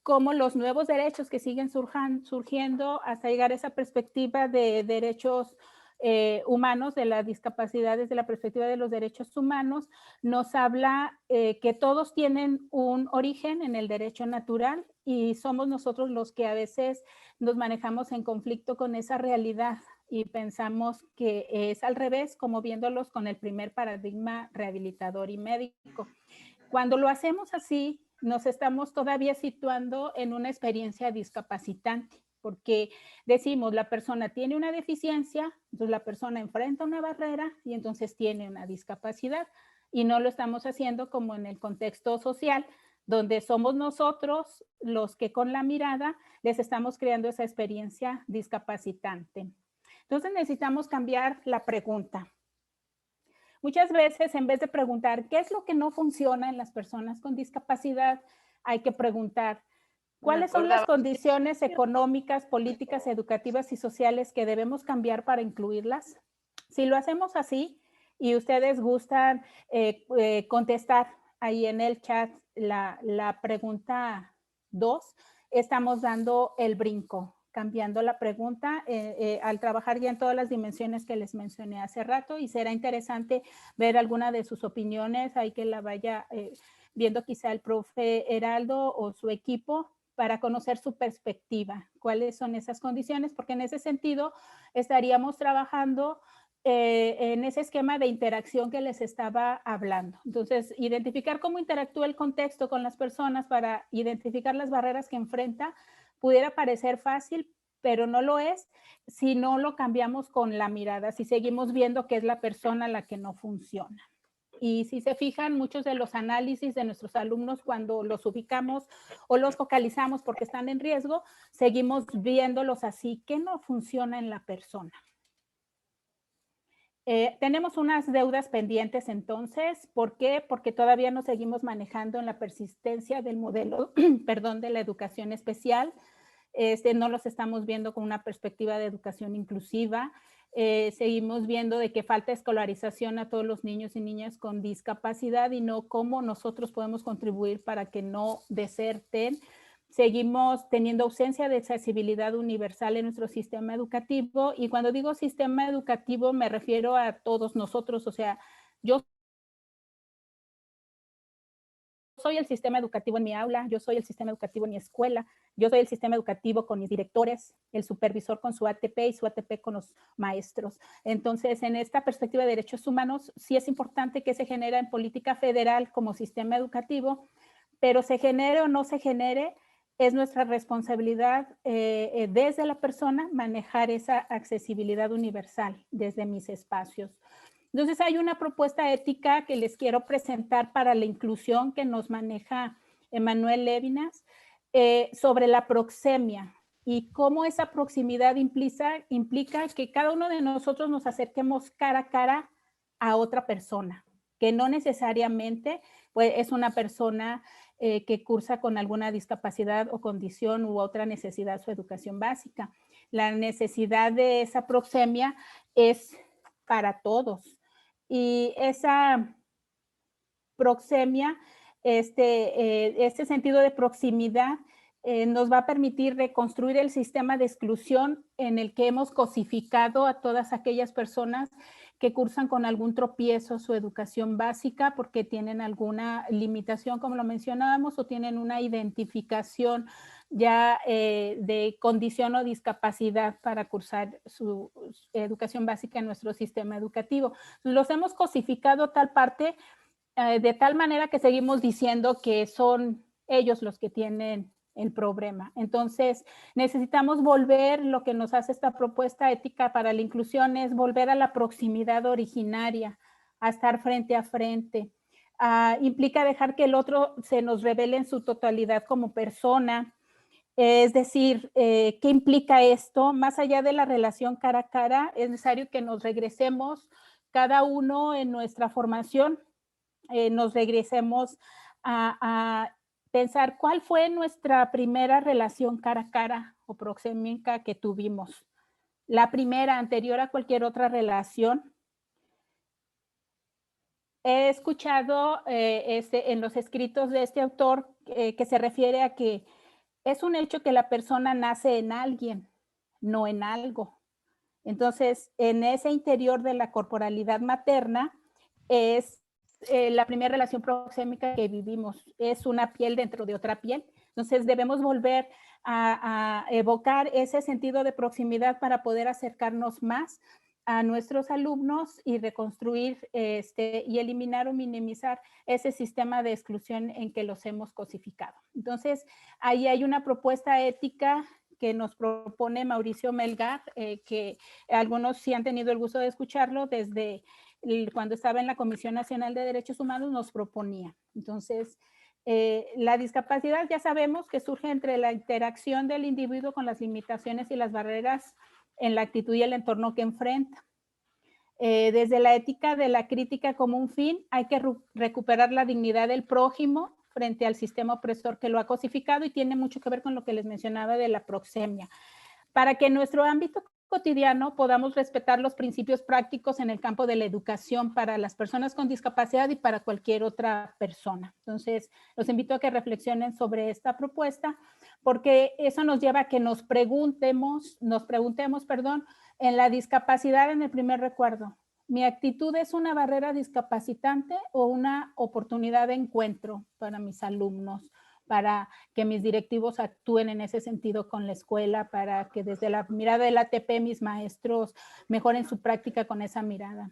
como los nuevos derechos que siguen surgiendo hasta llegar a esa perspectiva de derechos Humanos, de la discapacidad desde la perspectiva de los derechos humanos, nos habla que todos tienen un origen en el derecho natural y somos nosotros los que a veces nos manejamos en conflicto con esa realidad y pensamos que es al revés, como viéndolos con el primer paradigma rehabilitador y médico. Cuando lo hacemos así, nos estamos todavía situando en una experiencia discapacitante, porque decimos, la persona tiene una deficiencia, entonces la persona enfrenta una barrera y entonces tiene una discapacidad, y no lo estamos haciendo como en el contexto social, donde somos nosotros los que con la mirada les estamos creando esa experiencia discapacitante. Entonces necesitamos cambiar la pregunta. Muchas veces, en vez de preguntar qué es lo que no funciona en las personas con discapacidad, hay que preguntar cuáles son las condiciones económicas, políticas, educativas y sociales que debemos cambiar para incluirlas. Si lo hacemos así y ustedes gustan contestar ahí en el chat la pregunta 2, estamos dando el brinco, cambiando la pregunta al trabajar ya en todas las dimensiones que les mencioné hace rato, y será interesante ver alguna de sus opiniones, ahí que la vaya viendo quizá el profe Heraldo o su equipo, para conocer su perspectiva, cuáles son esas condiciones, porque en ese sentido estaríamos trabajando en ese esquema de interacción que les estaba hablando. Entonces, identificar cómo interactúa el contexto con las personas para identificar las barreras que enfrenta pudiera parecer fácil, pero no lo es si no lo cambiamos con la mirada, si seguimos viendo que es la persona la que no funciona. Y si se fijan, muchos de los análisis de nuestros alumnos, cuando los ubicamos o los focalizamos porque están en riesgo, seguimos viéndolos así, que no funciona en la persona. Tenemos unas deudas pendientes entonces. ¿Por qué? Porque todavía nos seguimos manejando en la persistencia del modelo, perdón, de la educación especial. No los estamos viendo con una perspectiva de educación inclusiva. Seguimos viendo de que falta escolarización a todos los niños y niñas con discapacidad y no cómo nosotros podemos contribuir para que no deserten. Seguimos teniendo ausencia de accesibilidad universal en nuestro sistema educativo, y cuando digo sistema educativo me refiero a todos nosotros, o sea, yo soy el sistema educativo en mi aula, yo soy el sistema educativo en mi escuela, yo soy el sistema educativo con mis directores, el supervisor con su ATP y su ATP con los maestros. Entonces, en esta perspectiva de derechos humanos, sí es importante que se genere en política federal como sistema educativo, pero se genere o no se genere, es nuestra responsabilidad desde la persona manejar esa accesibilidad universal desde mis espacios. Entonces hay una propuesta ética que les quiero presentar para la inclusión que nos maneja Emanuel Levinas sobre la proxemia y cómo esa proximidad implica que cada uno de nosotros nos acerquemos cara a cara a otra persona, que no necesariamente pues, es una persona que cursa con alguna discapacidad o condición u otra necesidad su educación básica. La necesidad de esa proxemia es para todos. Y esa proxemia, este sentido de proximidad, nos va a permitir reconstruir el sistema de exclusión en el que hemos cosificado a todas aquellas personas que cursan con algún tropiezo su educación básica porque tienen alguna limitación, como lo mencionábamos, o tienen una identificación ya de condición o discapacidad para cursar su educación básica en nuestro sistema educativo. Los hemos cosificado tal parte, de tal manera que seguimos diciendo que son ellos los que tienen el problema. Entonces, necesitamos volver, lo que nos hace esta propuesta ética para la inclusión es volver a la proximidad originaria, a estar frente a frente. Implica dejar que el otro se nos revele en su totalidad como persona. Es decir, ¿qué implica esto? Más allá de la relación cara a cara, es necesario que nos regresemos cada uno en nuestra formación, nos regresemos a pensar cuál fue nuestra primera relación cara a cara o proxémica que tuvimos. La primera, anterior a cualquier otra relación. He escuchado en los escritos de este autor que se refiere a que es un hecho que la persona nace en alguien, no en algo. Entonces, en ese interior de la corporalidad materna es la primera relación proxémica que vivimos, es una piel dentro de otra piel. Entonces, debemos volver a evocar ese sentido de proximidad para poder acercarnos más a nuestros alumnos y reconstruir y eliminar o minimizar ese sistema de exclusión en que los hemos cosificado. Entonces, ahí hay una propuesta ética que nos propone Mauricio Melgar, que algunos sí han tenido el gusto de escucharlo, desde cuando estaba en la Comisión Nacional de Derechos Humanos nos proponía. Entonces, la discapacidad ya sabemos que surge entre la interacción del individuo con las limitaciones y las barreras en la actitud y el entorno que enfrenta. Desde la ética de la crítica como un fin, hay que recuperar la dignidad del prójimo frente al sistema opresor que lo ha cosificado, y tiene mucho que ver con lo que les mencionaba de la proxemia. Para que en nuestro ámbito cotidiano podamos respetar los principios prácticos en el campo de la educación para las personas con discapacidad y para cualquier otra persona. Entonces, los invito a que reflexionen sobre esta propuesta, porque eso nos lleva a que nos preguntemos, en la discapacidad, en el primer recuerdo, ¿mi actitud es una barrera discapacitante o una oportunidad de encuentro para mis alumnos? Para que mis directivos actúen en ese sentido con la escuela, para que desde la mirada del ATP mis maestros mejoren su práctica con esa mirada.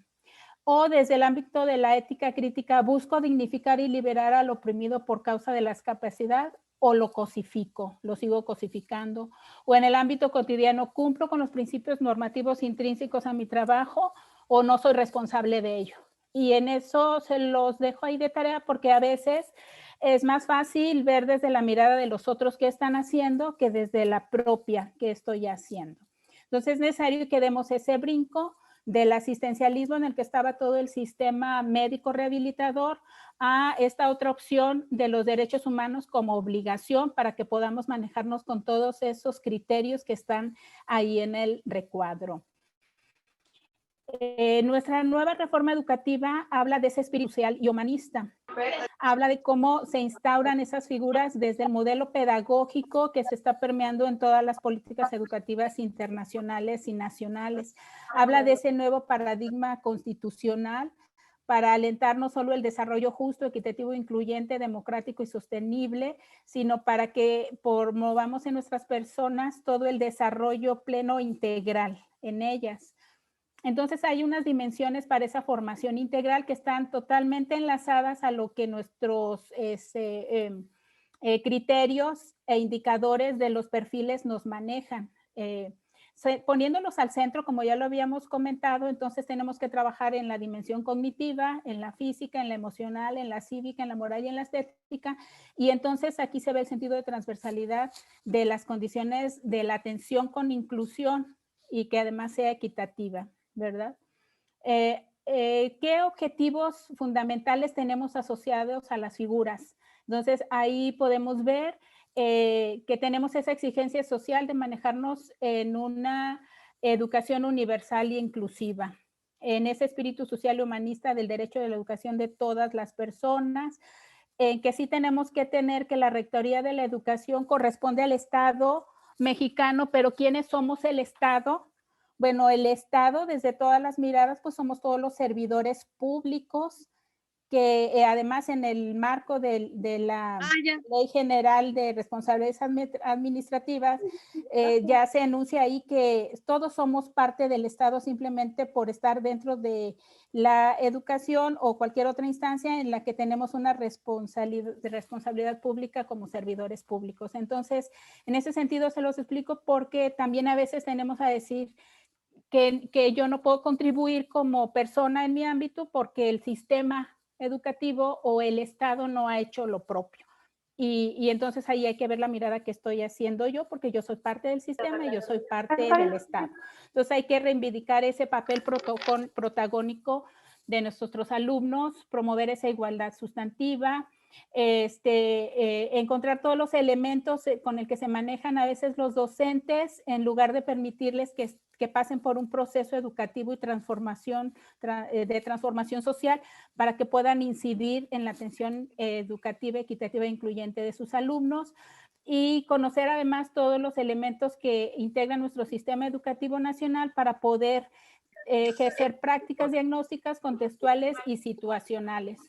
O desde el ámbito de la ética crítica, busco dignificar y liberar al oprimido por causa de la discapacidad, o lo cosifico, lo sigo cosificando. O en el ámbito cotidiano, ¿cumplo con los principios normativos intrínsecos a mi trabajo o no soy responsable de ello? Y en eso se los dejo ahí de tarea, porque a veces es más fácil ver desde la mirada de los otros qué están haciendo que desde la propia que estoy haciendo. Entonces es necesario que demos ese brinco del asistencialismo en el que estaba todo el sistema médico rehabilitador a esta otra opción de los derechos humanos como obligación para que podamos manejarnos con todos esos criterios que están ahí en el recuadro. Nuestra nueva reforma educativa habla de ese espíritu social y humanista. Habla de cómo se instauran esas figuras desde el modelo pedagógico que se está permeando en todas las políticas educativas internacionales y nacionales. Habla de ese nuevo paradigma constitucional para alentar no solo el desarrollo justo, equitativo, incluyente, democrático y sostenible, sino para que promovamos en nuestras personas todo el desarrollo pleno e integral en ellas. Entonces hay unas dimensiones para esa formación integral que están totalmente enlazadas a lo que nuestros criterios e indicadores de los perfiles nos manejan. Poniéndolos al centro, como ya lo habíamos comentado, entonces tenemos que trabajar en la dimensión cognitiva, en la física, en la emocional, en la cívica, en la moral y en la estética. Y entonces aquí se ve el sentido de transversalidad de las condiciones de la atención con inclusión y que además sea equitativa, ¿verdad? ¿Qué objetivos fundamentales tenemos asociados a las figuras? Entonces, ahí podemos ver que tenemos esa exigencia social de manejarnos en una educación universal e inclusiva, en ese espíritu social y humanista del derecho de la educación de todas las personas, en que sí tenemos que tener que la rectoría de la educación corresponde al Estado mexicano, pero ¿quiénes somos el Estado? Bueno, el Estado, desde todas las miradas, pues somos todos los servidores públicos que además en el marco de la Ley General de Responsabilidades Administrativas, ya se enuncia ahí que todos somos parte del Estado simplemente por estar dentro de la educación o cualquier otra instancia en la que tenemos una responsabilidad pública como servidores públicos. Entonces, en ese sentido se los explico porque también a veces tenemos a decir que yo no puedo contribuir como persona en mi ámbito porque el sistema educativo o el Estado no ha hecho lo propio. Y entonces ahí hay que ver la mirada que estoy haciendo yo, porque yo soy parte del sistema y yo soy parte del Estado. Entonces hay que reivindicar ese papel protagónico de nuestros alumnos, promover esa igualdad sustantiva, encontrar todos los elementos con el que se manejan a veces los docentes, en lugar de permitirles que pasen por un proceso educativo y de transformación social para que puedan incidir en la atención educativa, equitativa e incluyente de sus alumnos. y conocer además todos los elementos que integran nuestro sistema educativo nacional para poder ejercer prácticas diagnósticas, contextuales y situacionales.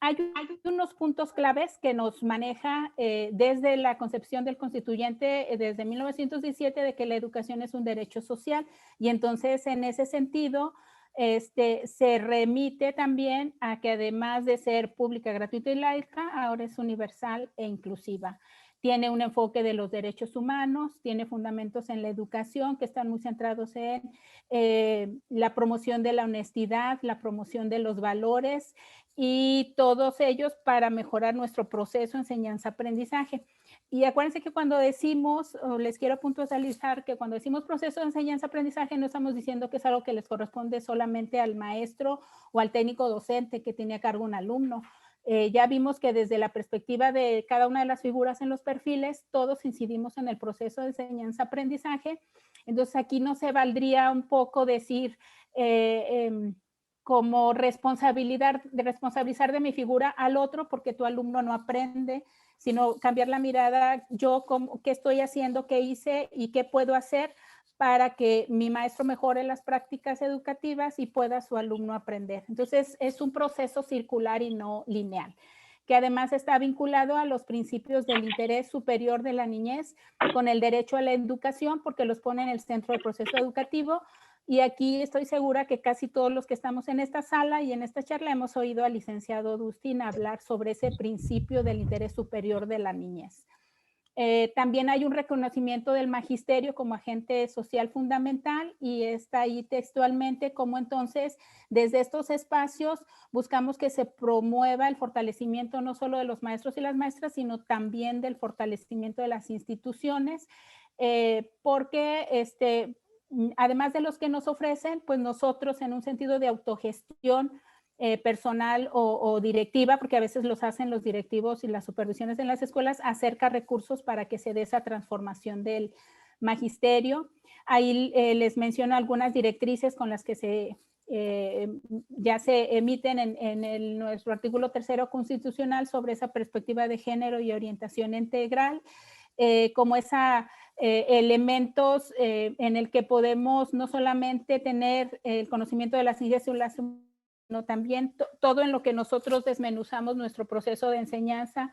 Hay unos puntos claves que nos maneja desde la concepción del constituyente desde 1917 de que la educación es un derecho social, y entonces en ese sentido se remite también a que además de ser pública, gratuita y laica, ahora es universal e inclusiva. Tiene un enfoque de los derechos humanos, tiene fundamentos en la educación que están muy centrados en la promoción de la honestidad, la promoción de los valores, y todos ellos para mejorar nuestro proceso de enseñanza-aprendizaje. Y acuérdense que cuando decimos, o les quiero puntualizar que cuando decimos proceso de enseñanza-aprendizaje no estamos diciendo que es algo que les corresponde solamente al maestro o al técnico docente que tiene a cargo un alumno. Ya vimos que desde la perspectiva de cada una de las figuras en los perfiles, todos incidimos en el proceso de enseñanza-aprendizaje. Entonces aquí no se valdría un poco decir como responsabilizar de mi figura al otro porque tu alumno no aprende, sino cambiar la mirada, yo qué estoy haciendo, qué hice y qué puedo hacer para que mi maestro mejore las prácticas educativas y pueda su alumno aprender. Entonces, es un proceso circular y no lineal, que además está vinculado a los principios del interés superior de la niñez con el derecho a la educación, porque los pone en el centro del proceso educativo. Y aquí estoy segura que casi todos los que estamos en esta sala y en esta charla hemos oído al licenciado Dustin hablar sobre ese principio del interés superior de la niñez. También hay un reconocimiento del magisterio como agente social fundamental, y está ahí textualmente como entonces desde estos espacios buscamos que se promueva el fortalecimiento no solo de los maestros y las maestras, sino también del fortalecimiento de las instituciones, porque además de los que nos ofrecen, pues nosotros en un sentido de autogestión personal o directiva, porque a veces los hacen los directivos y las supervisiones en las escuelas, acerca recursos para que se dé esa transformación del magisterio. Ahí les menciono algunas directrices con las que ya se emiten en nuestro artículo 3º constitucional sobre esa perspectiva de género y orientación integral, como elementos en el que podemos no solamente tener el conocimiento de las ciencias y las humanidades, sino también todo en lo que nosotros desmenuzamos nuestro proceso de enseñanza,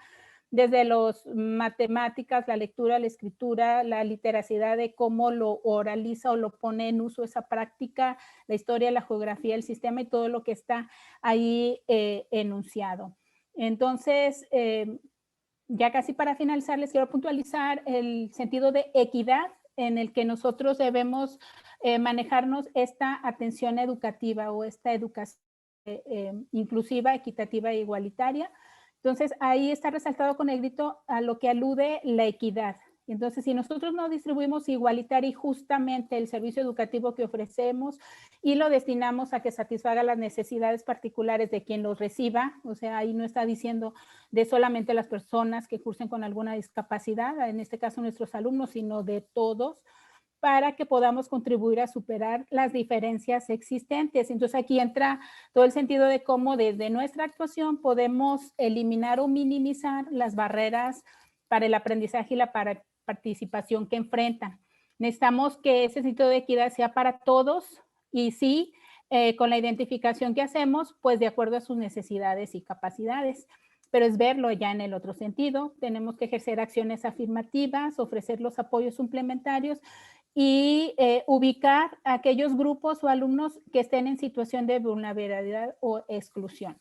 desde las matemáticas, la lectura, la escritura, la literacidad de cómo lo oraliza o lo pone en uso esa práctica, la historia, la geografía, el sistema y todo lo que está ahí enunciado. Entonces, ya casi para finalizar, les quiero puntualizar el sentido de equidad en el que nosotros debemos manejarnos esta atención educativa o esta educación inclusiva, equitativa e igualitaria. Entonces, ahí está resaltado con negrito a lo que alude la equidad. Entonces, si nosotros no distribuimos igualitaria y justamente el servicio educativo que ofrecemos y lo destinamos a que satisfaga las necesidades particulares de quien los reciba, o sea, ahí no está diciendo de solamente las personas que cursen con alguna discapacidad, en este caso nuestros alumnos, sino de todos, para que podamos contribuir a superar las diferencias existentes. Entonces aquí entra todo el sentido de cómo desde nuestra actuación podemos eliminar o minimizar las barreras para el aprendizaje y la participación que enfrentan. Necesitamos que ese sentido de equidad sea para todos y sí, con la identificación que hacemos, pues de acuerdo a sus necesidades y capacidades. Pero es verlo ya en el otro sentido. Tenemos que ejercer acciones afirmativas, ofrecer los apoyos suplementarios y ubicar a aquellos grupos o alumnos que estén en situación de vulnerabilidad o exclusión.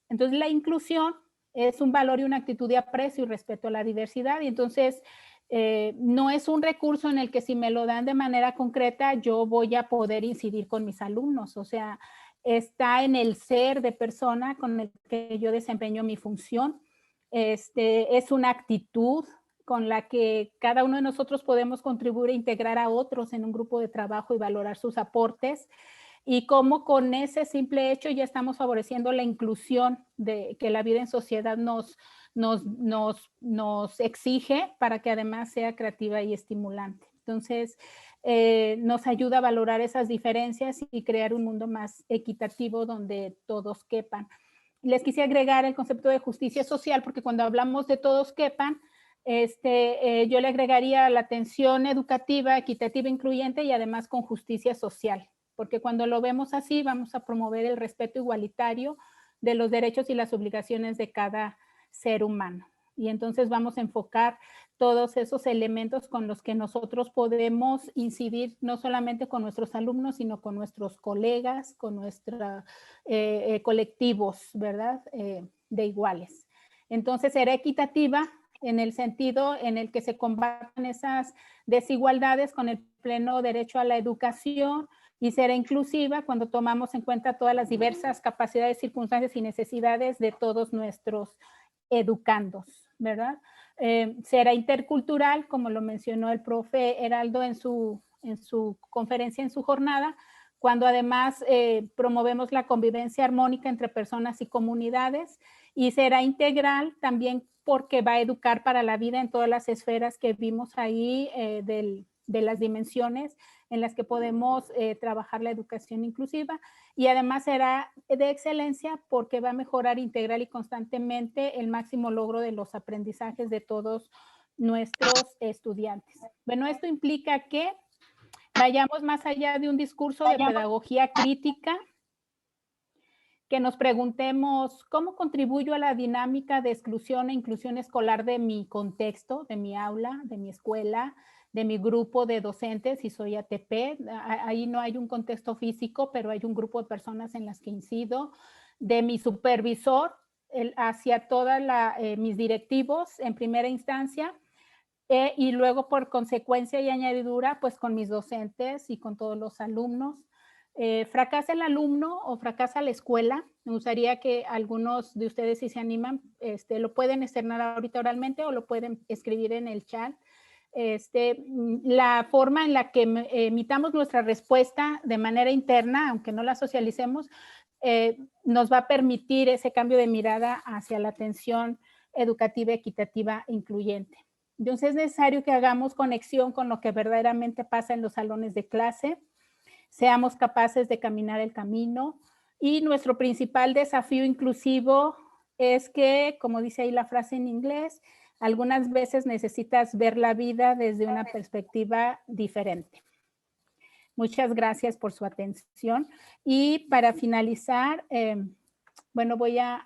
Entonces, la inclusión es un valor y una actitud de aprecio y respeto a la diversidad, y entonces no es un recurso en el que si me lo dan de manera concreta yo voy a poder incidir con mis alumnos, o sea, está en el ser de persona con el que yo desempeño mi función. Es una actitud con la que cada uno de nosotros podemos contribuir a integrar a otros en un grupo de trabajo y valorar sus aportes, y cómo con ese simple hecho ya estamos favoreciendo la inclusión de que la vida en sociedad nos exige para que además sea creativa y estimulante. Entonces, nos ayuda a valorar esas diferencias y crear un mundo más equitativo donde todos quepan. Les quise agregar el concepto de justicia social, porque cuando hablamos de todos quepan, Yo le agregaría la atención educativa, equitativa, incluyente y además con justicia social, porque cuando lo vemos así vamos a promover el respeto igualitario de los derechos y las obligaciones de cada ser humano. Y entonces vamos a enfocar todos esos elementos con los que nosotros podemos incidir, no solamente con nuestros alumnos, sino con nuestros colegas, con nuestros colectivos, ¿verdad? De iguales. Entonces será equitativa en el sentido en el que se combatan esas desigualdades con el pleno derecho a la educación, y será inclusiva cuando tomamos en cuenta todas las diversas capacidades, circunstancias y necesidades de todos nuestros educandos, ¿verdad? Será intercultural, como lo mencionó el profe Heraldo en su conferencia, en su jornada, cuando además promovemos la convivencia armónica entre personas y comunidades, y será integral también porque va a educar para la vida en todas las esferas que vimos ahí de las dimensiones en las que podemos trabajar la educación inclusiva, y además será de excelencia porque va a mejorar integral y constantemente el máximo logro de los aprendizajes de todos nuestros estudiantes. Bueno, esto implica que vayamos más allá de un discurso de pedagogía crítica, que nos preguntemos cómo contribuyo a la dinámica de exclusión e inclusión escolar de mi contexto, de mi aula, de mi escuela, de mi grupo de docentes, si soy ATP. Ahí no hay un contexto físico, pero hay un grupo de personas en las que incido, de mi supervisor hacia todos mis directivos en primera instancia, y luego por consecuencia y añadidura, pues con mis docentes y con todos los alumnos. ¿Fracasa el alumno o fracasa la escuela? Me gustaría que algunos de ustedes, si se animan, lo pueden externar ahorita oralmente o lo pueden escribir en el chat. La forma en la que emitamos nuestra respuesta de manera interna, aunque no la socialicemos, nos va a permitir ese cambio de mirada hacia la atención educativa, equitativa e incluyente. Entonces es necesario que hagamos conexión con lo que verdaderamente pasa en los salones de clase, seamos capaces de caminar el camino, y nuestro principal desafío inclusivo es que, como dice ahí la frase en inglés, algunas veces necesitas ver la vida desde una perspectiva diferente. Muchas gracias por su atención. Y para finalizar, bueno, voy a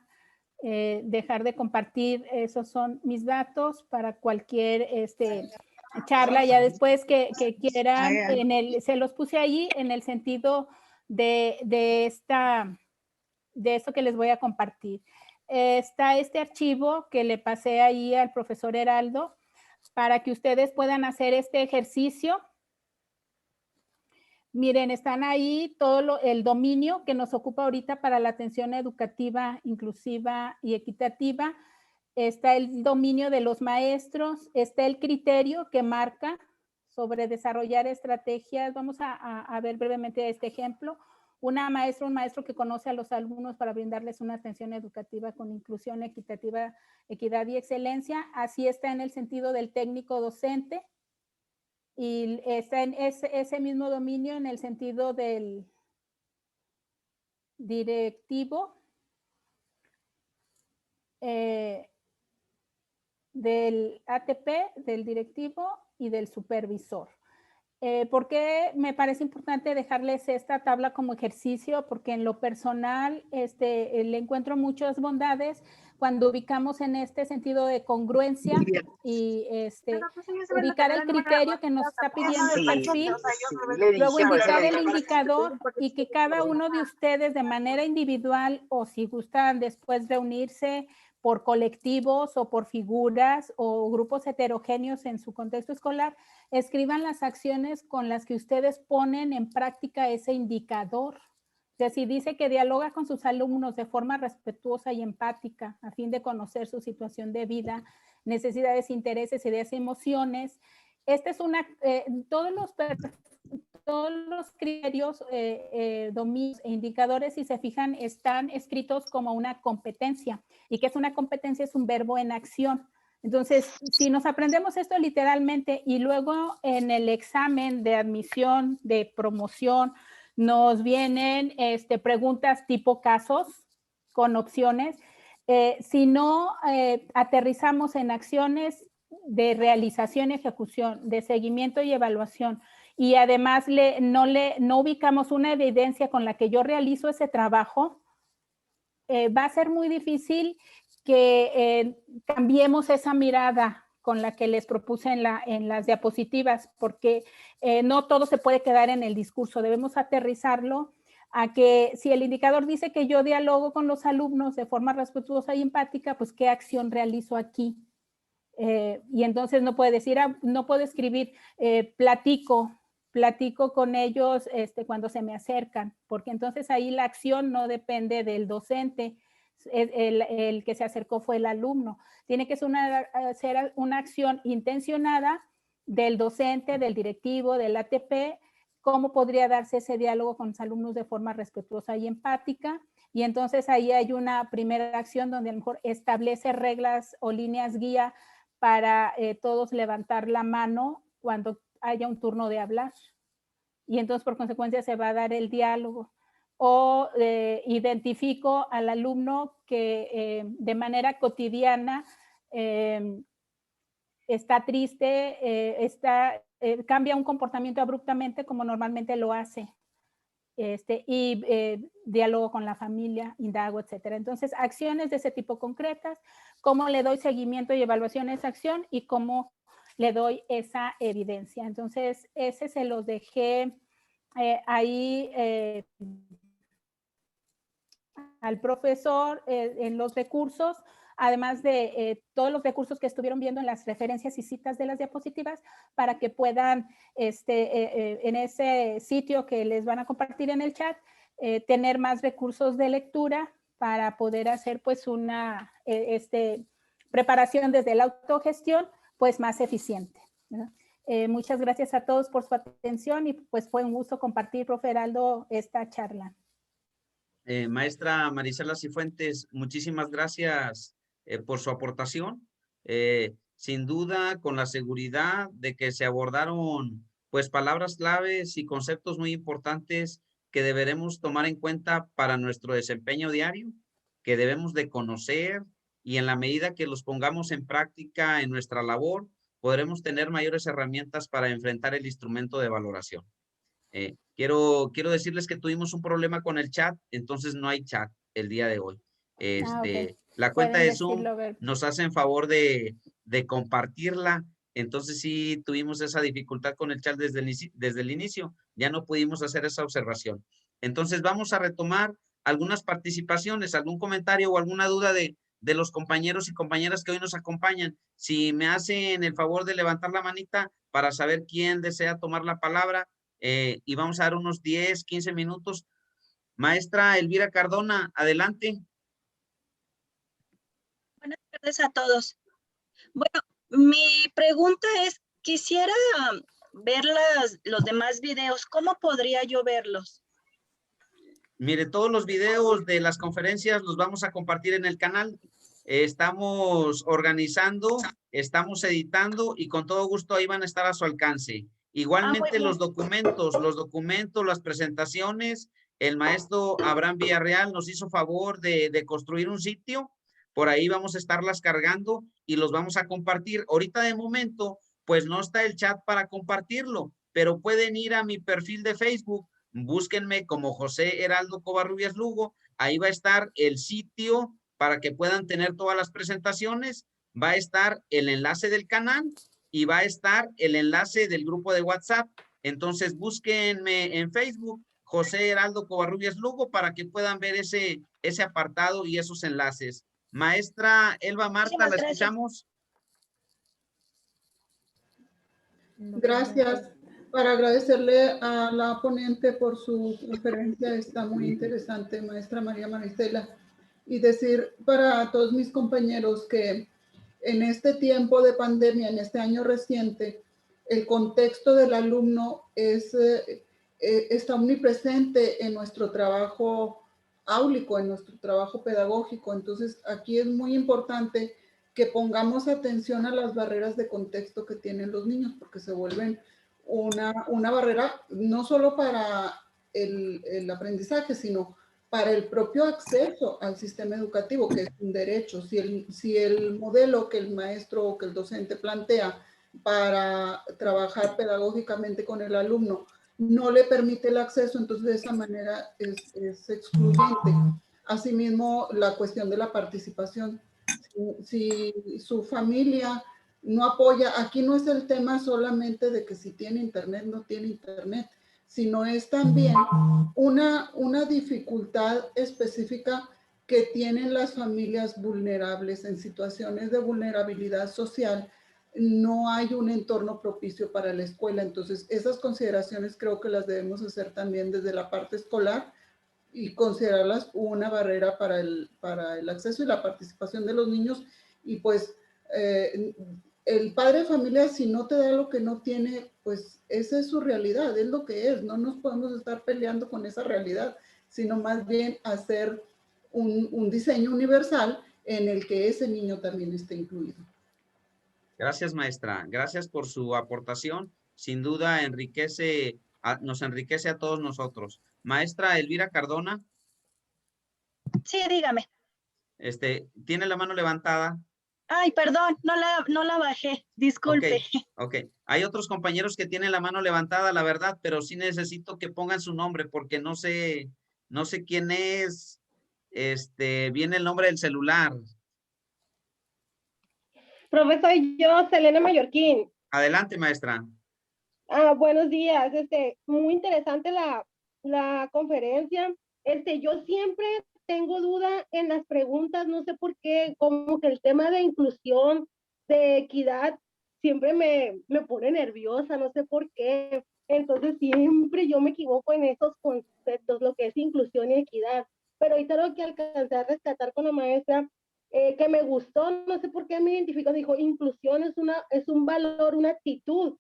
dejar de compartir, esos son mis datos para cualquier charla, ya después que quieran, se los puse allí en el sentido de esto que les voy a compartir. Está este archivo que le pasé ahí al profesor Heraldo para que ustedes puedan hacer este ejercicio. Miren, están ahí todo el dominio que nos ocupa ahorita para la atención educativa, inclusiva y equitativa. Está el dominio de los maestros, está el criterio que marca sobre desarrollar estrategias. Vamos a ver brevemente este ejemplo. Una maestra, un maestro que conoce a los alumnos para brindarles una atención educativa con inclusión, equitativa, equidad y excelencia. Así está en el sentido del técnico docente. Y está en ese mismo dominio en el sentido del directivo, del ATP, del directivo y del supervisor. ¿Por qué me parece importante dejarles esta tabla como ejercicio? Porque en lo personal le encuentro muchas bondades cuando ubicamos en este sentido de congruencia y ubicar el criterio que nos está pidiendo el perfil, luego indicar el indicador y que cada uno de ustedes de manera individual o si gustan después reunirse por colectivos o por figuras o grupos heterogéneos en su contexto escolar, escriban las acciones con las que ustedes ponen en práctica ese indicador. O sea, si dice que dialoga con sus alumnos de forma respetuosa y empática a fin de conocer su situación de vida, necesidades, intereses, ideas y emociones, todos los criterios, dominios e indicadores, si se fijan, están escritos como una competencia. ¿Y qué es una competencia? Es un verbo en acción. Entonces, si nos aprendemos esto literalmente y luego en el examen de admisión, de promoción, nos vienen preguntas tipo casos con opciones, si no aterrizamos en acciones, de realización y ejecución, de seguimiento y evaluación, y además no ubicamos una evidencia con la que yo realizo ese trabajo, va a ser muy difícil que cambiemos esa mirada con la que les propuse en las diapositivas, porque no todo se puede quedar en el discurso, debemos aterrizarlo a que si el indicador dice que yo dialogo con los alumnos de forma respetuosa y empática, pues ¿qué acción realizo aquí? Y entonces no puede decir, no puedo escribir, platico con ellos cuando se me acercan, porque entonces ahí la acción no depende del docente, el que se acercó fue el alumno. Tiene que ser una acción intencionada del docente, del directivo, del ATP. ¿Cómo podría darse ese diálogo con los alumnos de forma respetuosa y empática? Y entonces ahí hay una primera acción donde a lo mejor establece reglas o líneas guía para todos levantar la mano cuando haya un turno de hablar. Y entonces por consecuencia se va a dar el diálogo. O identifico al alumno que de manera cotidiana está triste, cambia un comportamiento abruptamente como normalmente lo hace. Diálogo con la familia, indago, etcétera. Entonces, acciones de ese tipo concretas, cómo le doy seguimiento y evaluación a esa acción y cómo le doy esa evidencia. Entonces, ese se los dejé ahí al profesor en los recursos, además de todos los recursos que estuvieron viendo en las referencias y citas de las diapositivas, para que puedan en ese sitio que les van a compartir en el chat, tener más recursos de lectura para poder hacer pues una preparación desde la autogestión pues más eficiente, ¿verdad? Muchas gracias a todos por su atención y pues fue un gusto compartir, profe Heraldo, esta charla. Maestra Marisela Cifuentes, muchísimas gracias por su aportación. Sin duda, con la seguridad de que se abordaron pues palabras claves y conceptos muy importantes que deberemos tomar en cuenta para nuestro desempeño diario, que debemos de conocer, y en la medida que los pongamos en práctica en nuestra labor, podremos tener mayores herramientas para enfrentar el instrumento de valoración. Quiero decirles que tuvimos un problema con el chat, entonces no hay chat el día de hoy. Okay. La cuenta Pueden de Zoom nos hacen favor de compartirla, entonces sí tuvimos esa dificultad con el chat desde el inicio, ya no pudimos hacer esa observación. Entonces vamos a retomar algunas participaciones, algún comentario o alguna duda de los compañeros y compañeras que hoy nos acompañan. Si me hacen el favor de levantar la manita para saber quién desea tomar la palabra, y vamos a dar unos 10, 15 minutos. Maestra Elvira Cardona, adelante. Buenas tardes a todos. Bueno, mi pregunta es, quisiera ver los demás videos. ¿Cómo podría yo verlos? Mire, todos los videos de las conferencias los vamos a compartir en el canal. Estamos organizando, estamos editando y con todo gusto ahí van a estar a su alcance. Igualmente los documentos, las presentaciones, el maestro Abraham Villarreal nos hizo favor de construir un sitio, por ahí vamos a estarlas cargando y los vamos a compartir. Ahorita de momento, pues no está el chat para compartirlo, pero pueden ir a mi perfil de Facebook, búsquenme como José Heraldo Covarrubias Lugo, ahí va a estar el sitio para que puedan tener todas las presentaciones, va a estar el enlace del canal y va a estar el enlace del grupo de WhatsApp. Entonces búsquenme en Facebook, José Heraldo Covarrubias Lugo, para que puedan ver ese apartado y esos enlaces. Maestra Elba Marta, ¿la escuchamos? Gracias. Para agradecerle a la ponente por su conferencia, está muy interesante, maestra María Marisela, y decir para todos mis compañeros que en este tiempo de pandemia, en este año reciente, el contexto del alumno está omnipresente en nuestro trabajo áulico, en nuestro trabajo pedagógico. Entonces, aquí es muy importante que pongamos atención a las barreras de contexto que tienen los niños, porque se vuelven una barrera no solo para el aprendizaje, sino para el propio acceso al sistema educativo, que es un derecho. Si el modelo que el maestro o que el docente plantea para trabajar pedagógicamente con el alumno no le permite el acceso, entonces de esa manera es excluyente. Asimismo, la cuestión de la participación. Si su familia no apoya, aquí no es el tema solamente de que si tiene internet, no tiene internet, sino es también una dificultad específica que tienen las familias vulnerables en situaciones de vulnerabilidad social. No hay un entorno propicio para la escuela. Entonces, esas consideraciones creo que las debemos hacer también desde la parte escolar y considerarlas una barrera para el acceso y la participación de los niños. Y pues el padre de familia, si no te da lo que no tiene, pues esa es su realidad, es lo que es. No nos podemos estar peleando con esa realidad, sino más bien hacer un diseño universal en el que ese niño también esté incluido. Gracias, maestra. Gracias por su aportación. Sin duda nos enriquece a todos nosotros. Maestra Elvira Cardona. Sí, dígame. ¿Tiene la mano levantada? Ay, perdón, no la bajé, disculpe. Ok. Hay otros compañeros que tienen la mano levantada, la verdad, pero sí necesito que pongan su nombre porque no sé quién es. Viene el nombre del celular. Profe, soy yo, Selena Mallorquín. Adelante, maestra. Buenos días. Muy interesante la conferencia. Yo siempre tengo duda en las preguntas, no sé por qué, como que el tema de inclusión, de equidad, siempre me pone nerviosa, no sé por qué. Entonces siempre yo me equivoco en esos conceptos, lo que es inclusión y equidad. Pero ahorita lo que alcancé a rescatar con la maestra, que me gustó, no sé por qué me identificó, dijo, inclusión es un valor, una actitud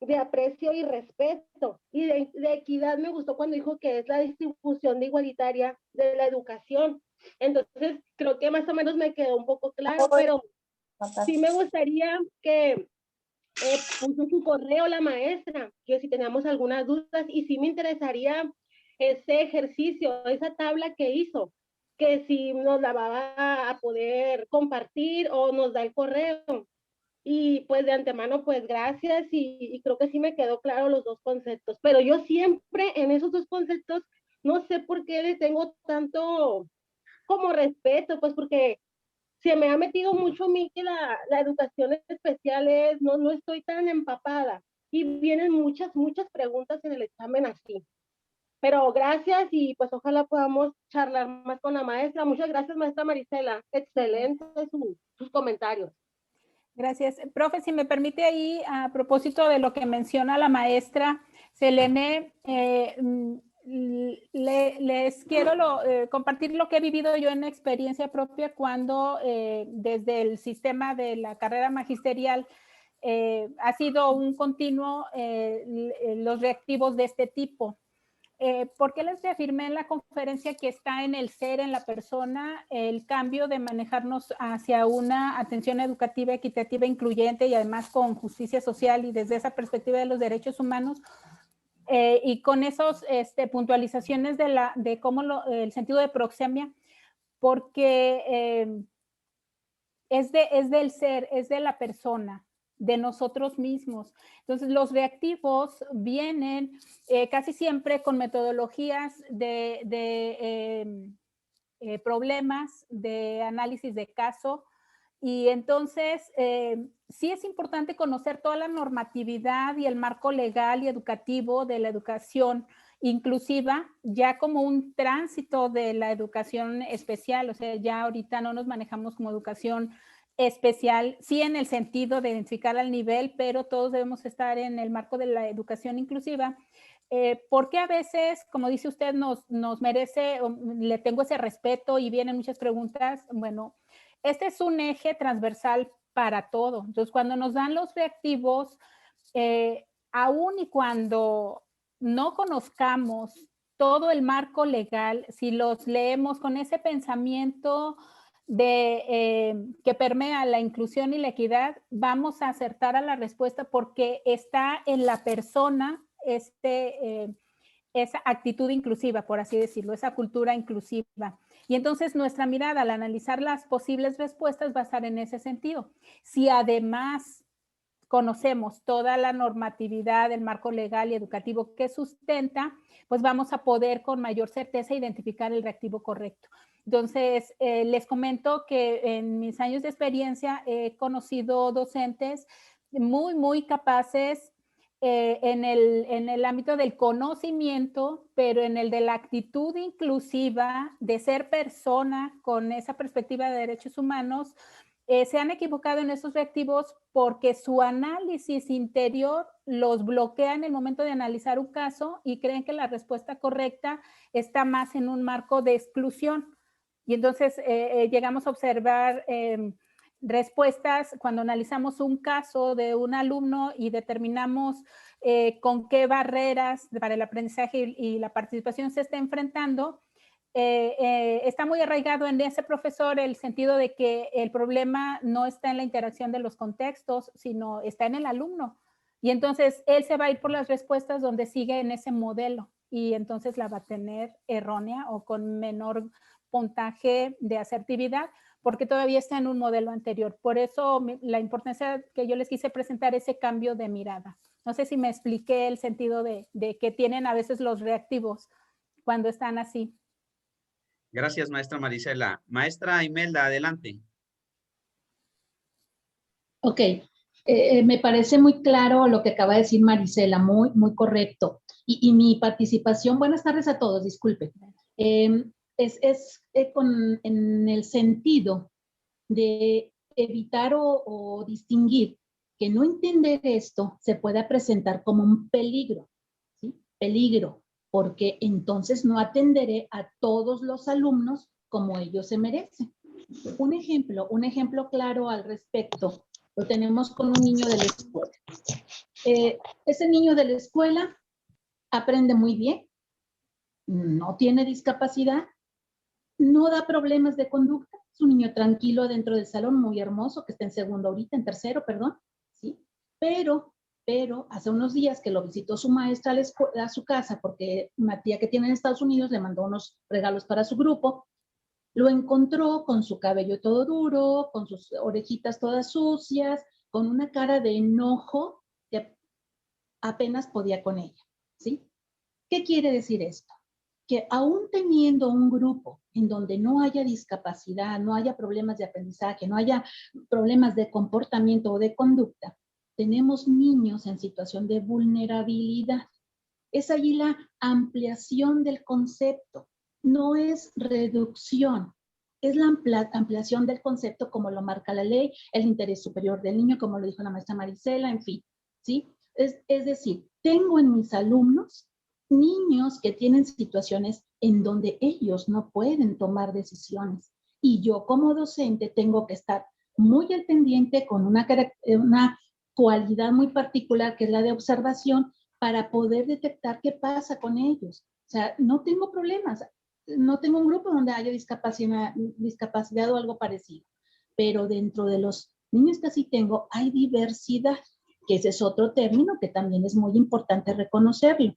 de aprecio y respeto. Y de equidad me gustó cuando dijo que es la distribución de igualitaria de la educación. Entonces, creo que más o menos me quedó un poco claro, pero sí me gustaría que puso su correo la maestra, que si teníamos algunas dudas, y sí me interesaría ese ejercicio, esa tabla que hizo, que si nos la va a poder compartir o nos da el correo. Y pues de antemano, pues gracias y creo que sí me quedó claro los dos conceptos, pero yo siempre en esos dos conceptos no sé por qué le tengo tanto como respeto, pues porque se me ha metido mucho a mí que la educación especial no estoy tan empapada y vienen muchas preguntas en el examen así. Pero gracias y pues ojalá podamos charlar más con la maestra. Muchas gracias, maestra Marisela. Excelente sus comentarios. Gracias. Profe, si me permite ahí, a propósito de lo que menciona la maestra Selene, les quiero compartir lo que he vivido yo en experiencia propia cuando desde el sistema de la carrera magisterial ha sido un continuo los reactivos de este tipo. ¿Por qué les reafirmé en la conferencia que está en el ser, en la persona, el cambio de manejarnos hacia una atención educativa, equitativa, incluyente y además con justicia social y desde esa perspectiva de los derechos humanos? Y con esas puntualizaciones de cómo el sentido de proxemia, porque es del ser, es de la persona, de nosotros mismos. Entonces, los reactivos vienen casi siempre con metodologías de problemas, de análisis de caso, y entonces sí es importante conocer toda la normatividad y el marco legal y educativo de la educación inclusiva, ya como un tránsito de la educación especial, o sea, ya ahorita no nos manejamos como educación especial, sí en el sentido de identificar al nivel, pero todos debemos estar en el marco de la educación inclusiva, porque a veces, como dice usted, nos merece, le tengo ese respeto y vienen muchas preguntas. Bueno, este es un eje transversal para todo. Entonces, cuando nos dan los reactivos, aún y cuando no conozcamos todo el marco legal, si los leemos con ese pensamiento que permea la inclusión y la equidad, vamos a acertar a la respuesta porque está en la persona esa actitud inclusiva, por así decirlo, esa cultura inclusiva. Y entonces nuestra mirada al analizar las posibles respuestas va a estar en ese sentido. Si además conocemos toda la normatividad del marco legal y educativo que sustenta, pues vamos a poder con mayor certeza identificar el reactivo correcto. Entonces, les comento que en mis años de experiencia he conocido docentes muy capaces en el ámbito del conocimiento, pero en el de la actitud inclusiva, de ser persona con esa perspectiva de derechos humanos, se han equivocado en esos reactivos porque su análisis interior los bloquea en el momento de analizar un caso y creen que la respuesta correcta está más en un marco de exclusión. Y entonces llegamos a observar respuestas cuando analizamos un caso de un alumno y determinamos con qué barreras para el aprendizaje y la participación se está enfrentando. Está muy arraigado en ese profesor el sentido de que el problema no está en la interacción de los contextos, sino está en el alumno. Y entonces él se va a ir por las respuestas donde sigue en ese modelo y entonces la va a tener errónea o con menor puntaje de asertividad porque todavía está en un modelo anterior. Por eso la importancia que yo les quise presentar ese cambio de mirada. No sé si me expliqué el sentido de que tienen a veces los reactivos cuando están así. Gracias, maestra Marisela. Maestra Imelda, adelante. Ok, me parece muy claro lo que acaba de decir Marisela, muy correcto. Y mi participación, buenas tardes a todos, disculpe, en el sentido de evitar o distinguir que no entender esto se pueda presentar como un peligro, ¿sí? Peligro, porque entonces no atenderé a todos los alumnos como ellos se merecen. Un ejemplo claro al respecto lo tenemos con un niño de la escuela. Ese niño de la escuela aprende muy bien, no tiene discapacidad, no da problemas de conducta, es un niño tranquilo dentro del salón, muy hermoso, que está en tercero, perdón, ¿sí? Pero hace unos días que lo visitó su maestra a su casa, porque una tía que tiene en Estados Unidos le mandó unos regalos para su grupo, lo encontró con su cabello todo duro, con sus orejitas todas sucias, con una cara de enojo que apenas podía con ella, ¿sí? ¿Qué quiere decir esto? Que aún teniendo un grupo en donde no haya discapacidad, no haya problemas de aprendizaje, no haya problemas de comportamiento o de conducta, tenemos niños en situación de vulnerabilidad. Es allí la ampliación del concepto, no es reducción, es la ampliación del concepto como lo marca la ley, el interés superior del niño, como lo dijo la maestra Marisela, en fin, ¿sí? Es decir, tengo en mis alumnos niños que tienen situaciones en donde ellos no pueden tomar decisiones y yo como docente tengo que estar muy al pendiente con una cualidad muy particular que es la de observación para poder detectar qué pasa con ellos. O sea, no tengo problemas, no tengo un grupo donde haya discapacidad o algo parecido, pero dentro de los niños que sí tengo hay diversidad, que ese es otro término que también es muy importante reconocerlo.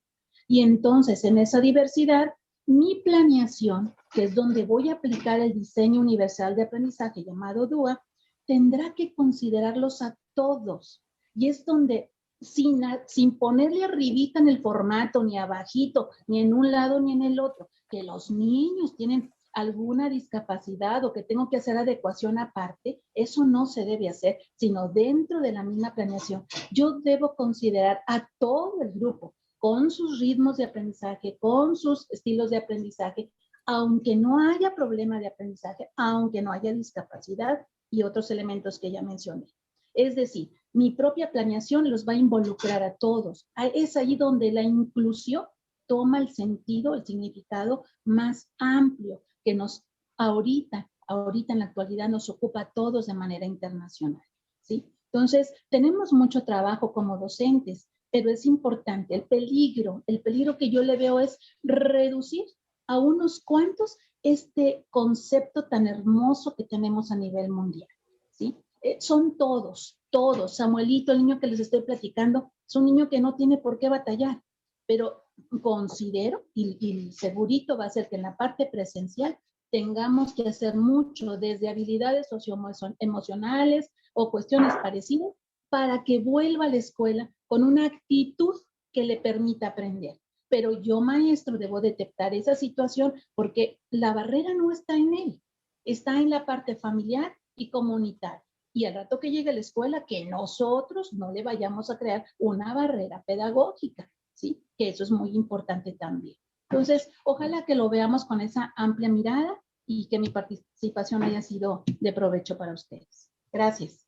Y entonces, en esa diversidad, mi planeación, que es donde voy a aplicar el diseño universal de aprendizaje llamado DUA, tendrá que considerarlos a todos. Y es donde, sin ponerle arribita en el formato, ni abajito, ni en un lado ni en el otro, que los niños tienen alguna discapacidad o que tengo que hacer adecuación aparte, eso no se debe hacer, sino dentro de la misma planeación. Yo debo considerar a todo el grupo, con sus ritmos de aprendizaje, con sus estilos de aprendizaje, aunque no haya problema de aprendizaje, aunque no haya discapacidad y otros elementos que ya mencioné. Es decir, mi propia planeación los va a involucrar a todos. Es ahí donde la inclusión toma el sentido, el significado más amplio que nos ahorita en la actualidad nos ocupa a todos de manera internacional, ¿sí? Entonces, tenemos mucho trabajo como docentes, pero es importante, el peligro que yo le veo es reducir a unos cuantos este concepto tan hermoso que tenemos a nivel mundial, ¿sí? Son todos. Samuelito, el niño que les estoy platicando, es un niño que no tiene por qué batallar, pero considero, y segurito va a ser que en la parte presencial tengamos que hacer mucho desde habilidades socioemocionales o cuestiones parecidas para que vuelva a la escuela con una actitud que le permita aprender. Pero yo, maestro, debo detectar esa situación porque la barrera no está en él, está en la parte familiar y comunitaria. Y al rato que llegue a la escuela, que nosotros no le vayamos a crear una barrera pedagógica, ¿sí? Que eso es muy importante también. Entonces, ojalá que lo veamos con esa amplia mirada y que mi participación haya sido de provecho para ustedes. Gracias.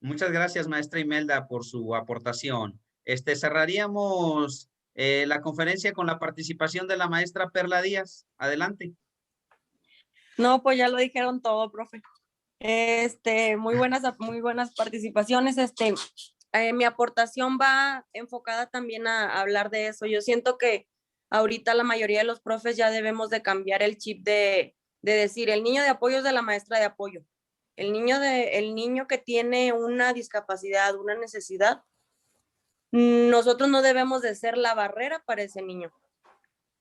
Muchas gracias, maestra Imelda, por su aportación. Cerraríamos la conferencia con la participación de la maestra Perla Díaz. Adelante. No, pues ya lo dijeron todo, profe. Muy buenas participaciones. Mi aportación va enfocada también a hablar de eso. Yo siento que ahorita la mayoría de los profes ya debemos de cambiar el chip de decir, el niño de apoyo es de la maestra de apoyo. El niño que tiene una discapacidad, una necesidad, nosotros no debemos de ser la barrera para ese niño.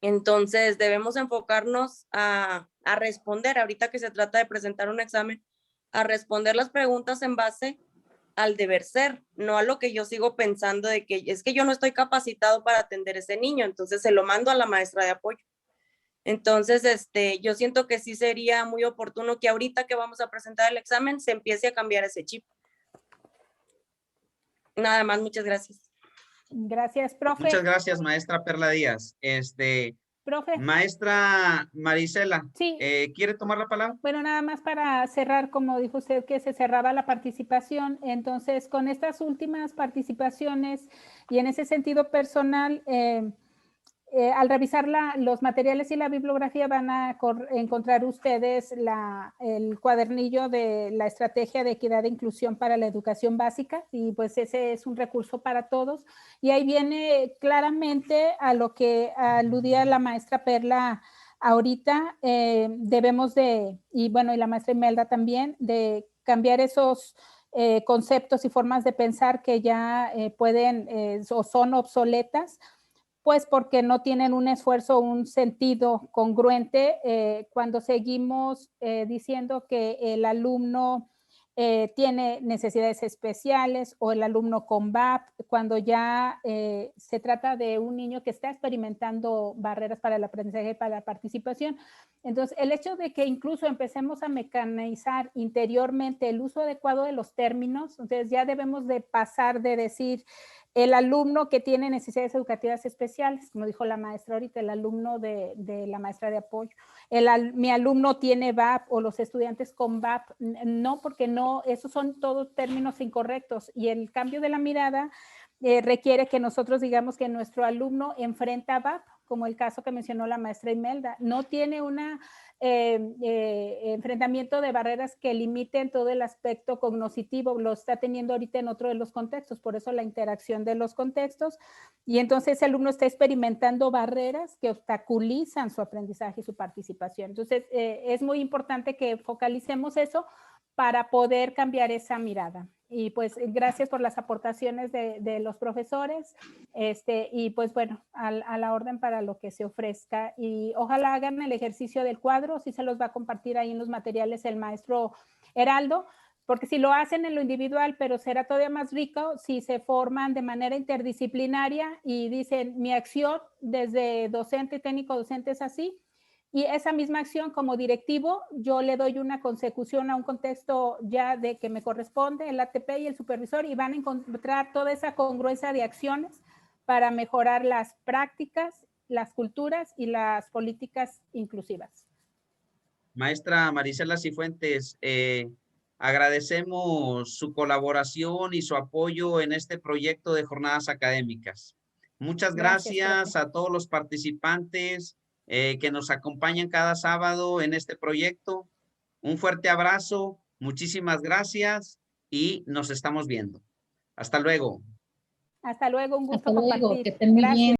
Entonces debemos enfocarnos a responder, ahorita que se trata de presentar un examen, a responder las preguntas en base al deber ser, no a lo que yo sigo pensando de que es que yo no estoy capacitado para atender a ese niño, entonces se lo mando a la maestra de apoyo. Entonces, yo siento que sí sería muy oportuno que ahorita que vamos a presentar el examen se empiece a cambiar ese chip. Nada más, muchas gracias. Gracias, profe. Muchas gracias, maestra Perla Díaz. Profe. Maestra Marisela, sí. ¿Quiere tomar la palabra? Bueno, nada más para cerrar, como dijo usted que se cerraba la participación, entonces con estas últimas participaciones y en ese sentido personal, al revisar los materiales y la bibliografía van a encontrar ustedes el cuadernillo de la estrategia de equidad e inclusión para la educación básica y pues ese es un recurso para todos y ahí viene claramente a lo que aludía la maestra Perla ahorita, debemos de, y bueno, y la maestra Imelda también, de cambiar esos conceptos y formas de pensar que ya pueden o son obsoletas, pues porque no tienen un esfuerzo, un sentido congruente cuando seguimos diciendo que el alumno tiene necesidades especiales o el alumno con VAP, cuando ya se trata de un niño que está experimentando barreras para el aprendizaje y para la participación. Entonces, el hecho de que incluso empecemos a mecanizar interiormente el uso adecuado de los términos, entonces ya debemos de pasar de decir el alumno que tiene necesidades educativas especiales, como dijo la maestra ahorita, el alumno de la maestra de apoyo. Mi alumno tiene VAP o los estudiantes con VAP, no, porque no, esos son todos términos incorrectos y el cambio de la mirada requiere que nosotros digamos que nuestro alumno enfrenta VAP, como el caso que mencionó la maestra Imelda, no tiene un enfrentamiento de barreras que limiten todo el aspecto cognoscitivo, lo está teniendo ahorita en otro de los contextos, por eso la interacción de los contextos, y entonces el alumno está experimentando barreras que obstaculizan su aprendizaje y su participación. Entonces, es muy importante que focalicemos eso para poder cambiar esa mirada. Y pues gracias por las aportaciones de los profesores y pues bueno, a la orden para lo que se ofrezca y ojalá hagan el ejercicio del cuadro, si se los va a compartir ahí en los materiales el maestro Heraldo, porque si lo hacen en lo individual, pero será todavía más rico si se forman de manera interdisciplinaria y dicen mi acción desde docente, técnico docente es así, y esa misma acción como directivo, yo le doy una consecución a un contexto ya de que me corresponde, el ATP y el supervisor, y van a encontrar toda esa congruencia de acciones para mejorar las prácticas, las culturas y las políticas inclusivas. Maestra Marisela Cifuentes, agradecemos su colaboración y su apoyo en este proyecto de jornadas académicas. Muchas gracias a todos los participantes que nos acompañan cada sábado en este proyecto. Un fuerte abrazo, muchísimas gracias y nos estamos viendo. Hasta luego. Hasta luego, un gusto compartir. Hasta luego, que estén muy bien.